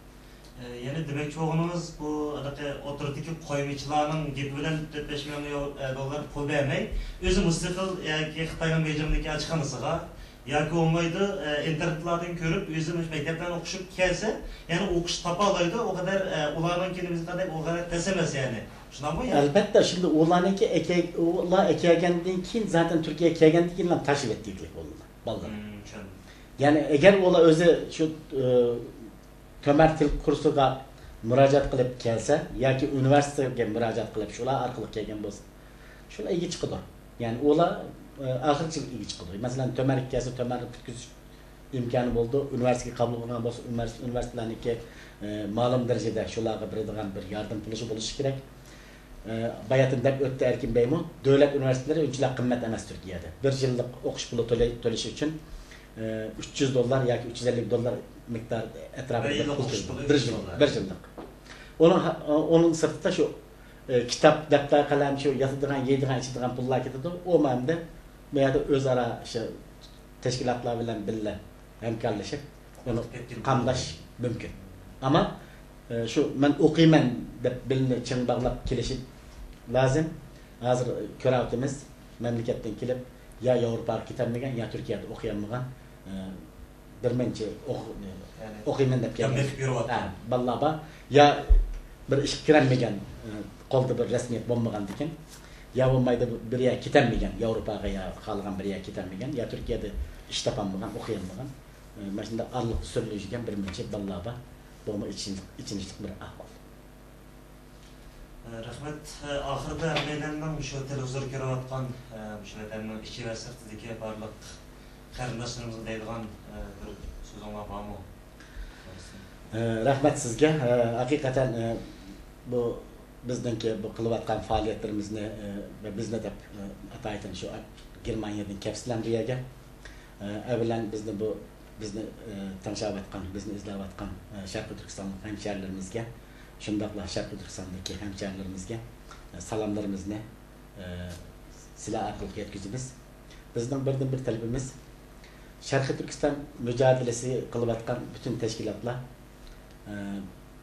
Speaker 1: Yani demek olduğunuz bu oturdaki koymaçılarının gibi bilen 4-5 milyon dolar pul vermeyi özü müstakil yani Xitay'ın Beijing'deki açıklamasıga yoki olmaydı internetlardan görüp özümüz mektepten okuşup gelse yani okuş tapalaydı o kadar ularınkini biz kadar o kadar tesemez yani. Şuna mı ya?
Speaker 2: Albatta şimdi ularınki ekegenden keyin zaten Türkiye ekegenden keyin taşıp ettiklik oldu. Vallahi. Yani eğer ola özü şu tömer til kursuga müracaat qilib kelsa yoki universitetiga müracaat qilib shular orqali kelgan bo'lsa shular ega chiqadi. Ya'ni ular oxirgi ega chiqadi. Masalan, tömer kelsa tömer tutkizish imkoni bo'ldi. Universitetiga qabul qilgan bo'lsa, universitetlarniki ma'lum darajada shularga beradigan bir yordam puli bo'lishi kerak. Bayatın deb o'tdi Erkin Beymo, davlat universitetleri unchalar qimmat emas Turkiyada. 1 yillik o'qish puli to'lash uchun $300 yoki $350 miktar etrafında bir yıllık. Onun sırtında şu kitap, defter, kalem, şu yazıdığın, yediğin, içidiğin pullar ketidi. O məndə məyədə özara teşkilatlar bilen birlə həmkarlaşıb onu qamdaş mümkün. Ama şu mən oquyman deb birini çın bağlap kelişib lazım. Hazır köravtimiz memleketten kelib ya Avrupaga ketolmagan ya Türkiye'de o'qiyanmagan birmençe o'qiyman deb kelgan. Ballaba ya bir ish kiranmagan qoldi bir rasmiyat bo'lmagan ekan. Ya bo'lmaydi bir yer ketolmagan, Avrupaga ya qolgan bir yer ketolmagan, ya Turkiyada ish topolmagan, o'qiyanmagan. Mana shunda arliq surilgan birmençe ballaba bo'lma ichinishlik bir ahvol.
Speaker 1: Rahmet, ahırda meydandan şu televizor ko'rayotgan şu vatanning ichi va sirtidagi barliq qarindoshlarimizni deydigan bir so'zinglar bormi?
Speaker 2: Rahmat sizga. Haqiqatan bu bizningki bu qilayotgan faoliyatlarimizni va bizni deb ataydan shu Germaniyadan kelibsizlar bu yerga. Avvalan bizni tanishayotgan, bizni izlayotgan Sharqiy Turkistonlik hamsharilarimizga, shundaqla Sharqiy Turkistondagi hamsharilarimizga salomlarimizni sizlar orqali yetkazamiz. Bizning birdan bir talabimiz Sharqiy Turkiston mücadelesi qilayotgan bütün teşkilatlar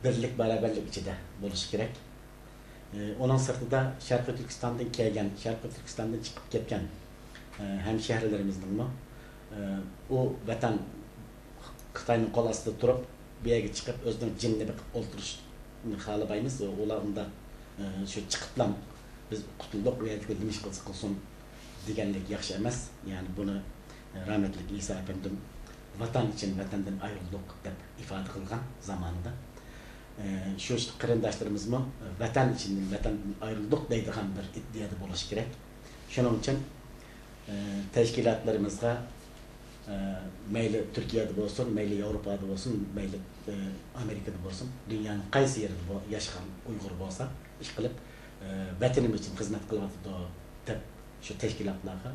Speaker 2: birlik, beraberlik ichida bo'lishi kerak. Onun sırtında Sharqiy Turkistondan kelgan, Sharqiy Turkistondan chiqib ketgan hamsharilarimizning o vatan Xitoyning qo'l ostida turib, bu yerga chiqib o'zining jinni bir o'ltirishni xohlamaymiz. Ular unda shu chiqiblam biz qutuldik, bu yerga nima ish qilsa qilsin deganlik yaxshi emas. Ya'ni buni rahmetli İsa efendim vatan için vatandan ayrıldık deb ifade qilgan zamanında. Şu qarindoshlarimiz vatan için vatandan ayrıldık deydigan bir iddiada bo'lishi kerak. Shuning uchun teşkilatlarımızga meyli Türkiye'de olsun, meyli Avrupa'da olsun, meyli Amerika'da olsun, dünyanın qaysi yerinde yaşayan Uygur olsa, iş qilib vatanim için hizmet qilib deb şu teşkilatlarga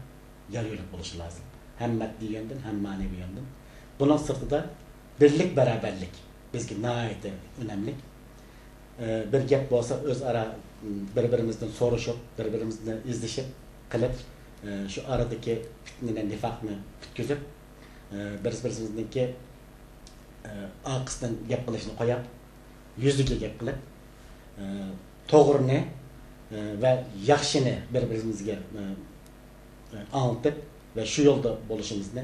Speaker 2: yararlı bo'lishi lazım. Hem maddi yönden hem manevi yönden. Bunun sırtında birlik, beraberlik bizga nihayet önemli. Bir gap olsa özara birbirimizden soruşup, birbirimizden izleshib qilib şu aradaki fitneni, nifaqni bitkizib bir-birimizniki aqsdan gap qilishni qo'yib, yuziga gap qilib, to'g'rini va yaxshini bir-birimizga anlatib ve şu yolda bo'lishimizni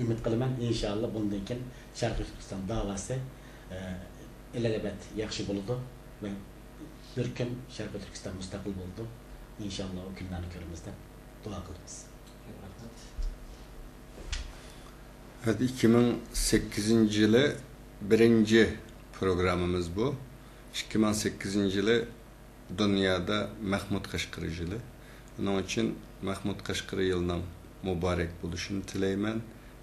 Speaker 2: umid qilaman. İnşallah bundan keyin Sharqiy Turkiston davası ilelebet yaxshi bo'ladi ve bir kun Sharqiy Turkiston mustaqil bo'ldi. İnşallah o günlerini görürüz de dua qilamiz.
Speaker 3: Evet, 2008 yılı birinci programımız bu. 2008 yılı dünyada Mahmud Qashqari yılı. Onun için Mahmud Qashqari yılının mübarek buluşunu tileymen.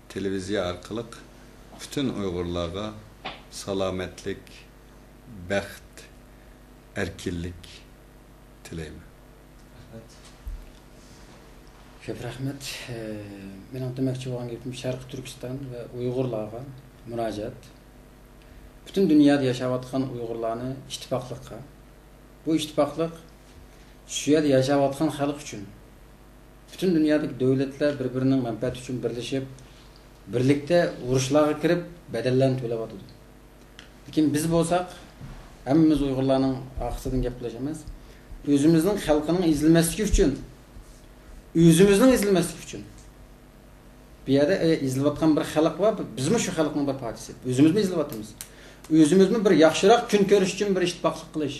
Speaker 3: Televizya arkalık bütün Uygurlarga salametlik, bəxt, erkillik tileymen.
Speaker 4: Köp rahmet. Benim demekçi olan gepim Şarkı Türkistan ve Uygurlarga müracaat. Bütün dünyada yaşayotgan Uygurlarni ittifaqlıqqa. Bu ittifaqlık şu yerda yaşayotgan xalq üçün. Bütün dünyadaki devletler birbirinin menfaati üçün birleşip birlikte urushlarga kirib bedellarni to'layotdi. Lekin biz bo'lsak, hammamiz Uyg'urlarning aqsidan gap qilish emas. O'zimizning xalqining ezilmasligi uchun, o'zimizning ezilmasligi uchun. Bu yerda ezilayotgan bir xalq bor, bizmi shu xalqning bir parchasi. O'zimizmi ezilyapmiz. O'zimizni bir yaxshiroq kun ko'rish uchun bir ittifoqlik qilish.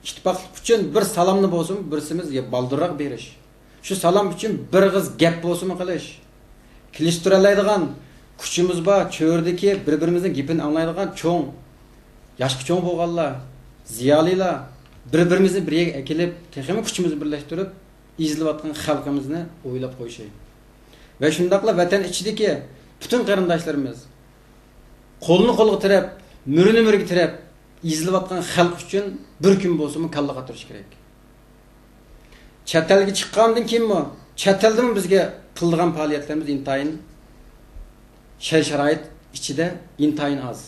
Speaker 4: İttifaqlik uchun bir salomni bo'lsin, birsimizga baldirroq berish. Shu salom uchun bir g'iz gap bo'lsin qilish. Kilishtiroladigan kuchimiz bor, cho'rdiki bir-birimizning gapini anglaydigan cho'ng, yoshga cho'ng bo'lganlar, ziyolilar bir-birimizni bir yerga kelib, texnik kuchimizni birlashtirib, izlayotgan xalqimizni o'ylab qo'yishaylik. Va shundaqla vatan ichidagi butun qarindoshlarimiz qo'lni qo'lga tirab, murini muriga tirab izlayotgan xalq uchun bir kun bo'lsa-mu kallaga turish kerak. Chet elga chiqqandan keyinmi, chet eldan bizga qildigan faoliyatlarimiz intayin sharoit ichida intayin az.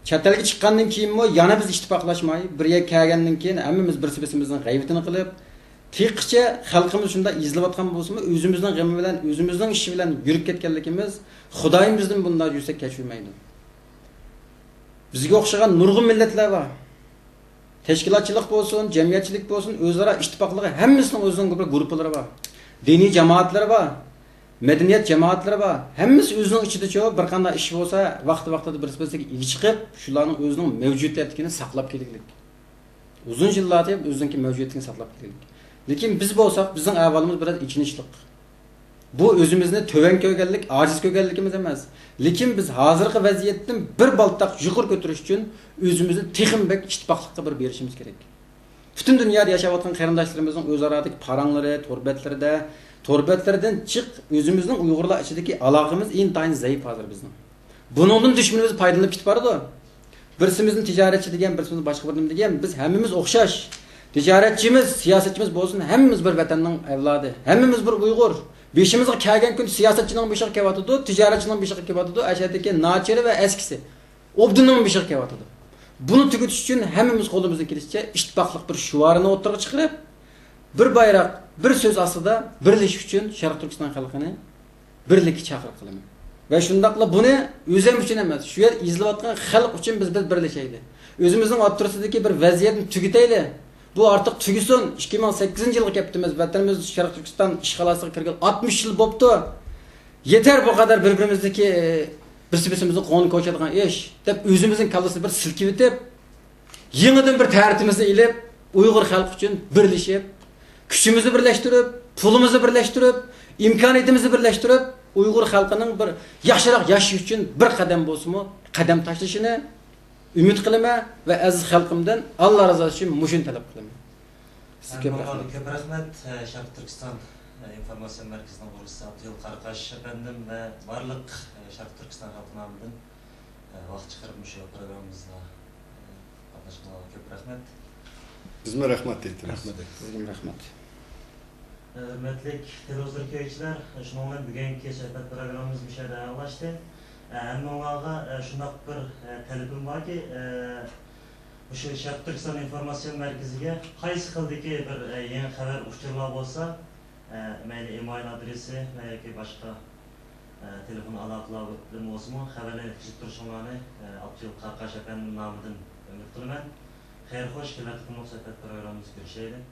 Speaker 4: Chet elga chiqqandan keyinmi yana biz ittifoqlashmay, bir yerga kelgandan keyin hammamiz bir-birimizning g'aybatini qilib, tiqcha xalqimiz shunda izlayotgan bo'lsa-mu, o'zimizning g'ami bilan, o'zimizning ishi bilan yurib ketganligimiz Xudoyimizdan bunday yursak kechirmaydi. Bizga o'xshagan nurg'un millatlar bor. Tashkilotchilik bo'lsin, jamiyatchilik bo'lsin, o'zaro ittifoqligi hammasining o'zining bir guruhlari bor. Diniy jamoatlari bor, madaniyat jamoatlari bor. Hammasi o'zining ichida bir qanday ish bo'lsa, vaqti-vaqtida bir-biriga ega chiqib, shularning o'zining mavjudiyatini saqlab kelaylik. Uzun yillarga o'zining mavjudiyatini saqlab kelaylik. Lekin biz bo'lsak, bizning ahvolimiz biroz ichinishlik. Bu o'zimizni to'van ko'rganlik, ojiz ko'rganligimiz emas. Lekin biz hozirgi vaziyatdan bir baltaq yuqori ko'tarish uchun o'zimizni texnik ittifoqlikqa bir berishimiz kerak. Butun dunyoda yashayotgan qarindoshlarimizning o'zarodagi paranglari, torbatlardan chiq, o'zimizning Uyg'urlar ichidagi aloqamiz intayin zaif hozir bizning. Buningdan dushmanimiz foydalanib ketib boradi. Birisimizni tijoratchi degan, birisimizni boshqa bir nima degan, biz hammamiz o'xshash. Tijoratchimiz, siyosatchimiz bo'lsin, hammamiz bir vatanning avlodi, hammamiz bir Uyg'ur. Beşimizga kelgan kun siyosatchining beshiga kelyapti, tijoratchining beshiga kelyapti, ashadagi nachiri va eskisi. Obdunning beshiga kelyapti. Buni tugutish uchun hammamiz qo'limizdan kelishicha ittifoqlik bir shuvarini o'tirib chiqarib, bir bayroq, bir so'z ostida birlashish uchun Sharq Turkiston xalqini birlikka chaqiriq qilaman. Va shundaqla buni o'zim uchun emas, shu yer izlayotgan xalq uchun biz birlashaylik. O'zimizning o'ttirisidagi bir vaziyatni tugitaylik. Bu artıq tügüsün 2008 yılga keptimiz. Vatanımız Sharq Turkiston ishg'olasiga kirgan 60 yil bo'pti. Yeter bu kadar birbirimizdeki birisi-birimizning qo'lini ko'chadigan ish deb o'zimizning kallasini bir silkib etib, yangidan bir tartibimizni ilib, Uyg'ur xalq uchun birlashib, kuchimizni birlashtirib, pulimizni birlashtirib, imkoniyatimizni birlashtirib, Uyg'ur xalqining bir yaxshiroq yashash uchun bir qadam bo'lsa-mu, qadam tashlashini ümid qilaman va aziz xalqimdan Alloh rizosi uchun mushun talab qilaman.
Speaker 1: Sizga ko'p rahmat. Sharq Turkiston informatsion markazining boshlig'i Abdul Qarqash efendim va barliq Sharq Turkiston xalqi nomidan vaqt chiqarib shu programmamizda qatnashganlarga ko'p rahmat.
Speaker 3: Bizga rahmat aytamiz.
Speaker 4: Sizga rahmat.
Speaker 1: Hurmatli televizor ko'ruvchilar, shuningdek bugungi suhbat programmamiz bu yerda yakunlashdi. Hammaga shunday bir talabim borki, o'sha Sharq Turkiston informatsion markaziga qaysi xildagi bir yangi xabar uchurlar bo'lsa, mayli email adresi yoki boshqa telefon aloqalar bilan bo'lsa-mu, xabarlar yetkazib turishinglarni Abdul Qarqash efendim nomidan umid qilaman. Xayr xo'sh, keladigan suhbat programmamizda ko'rishaylik.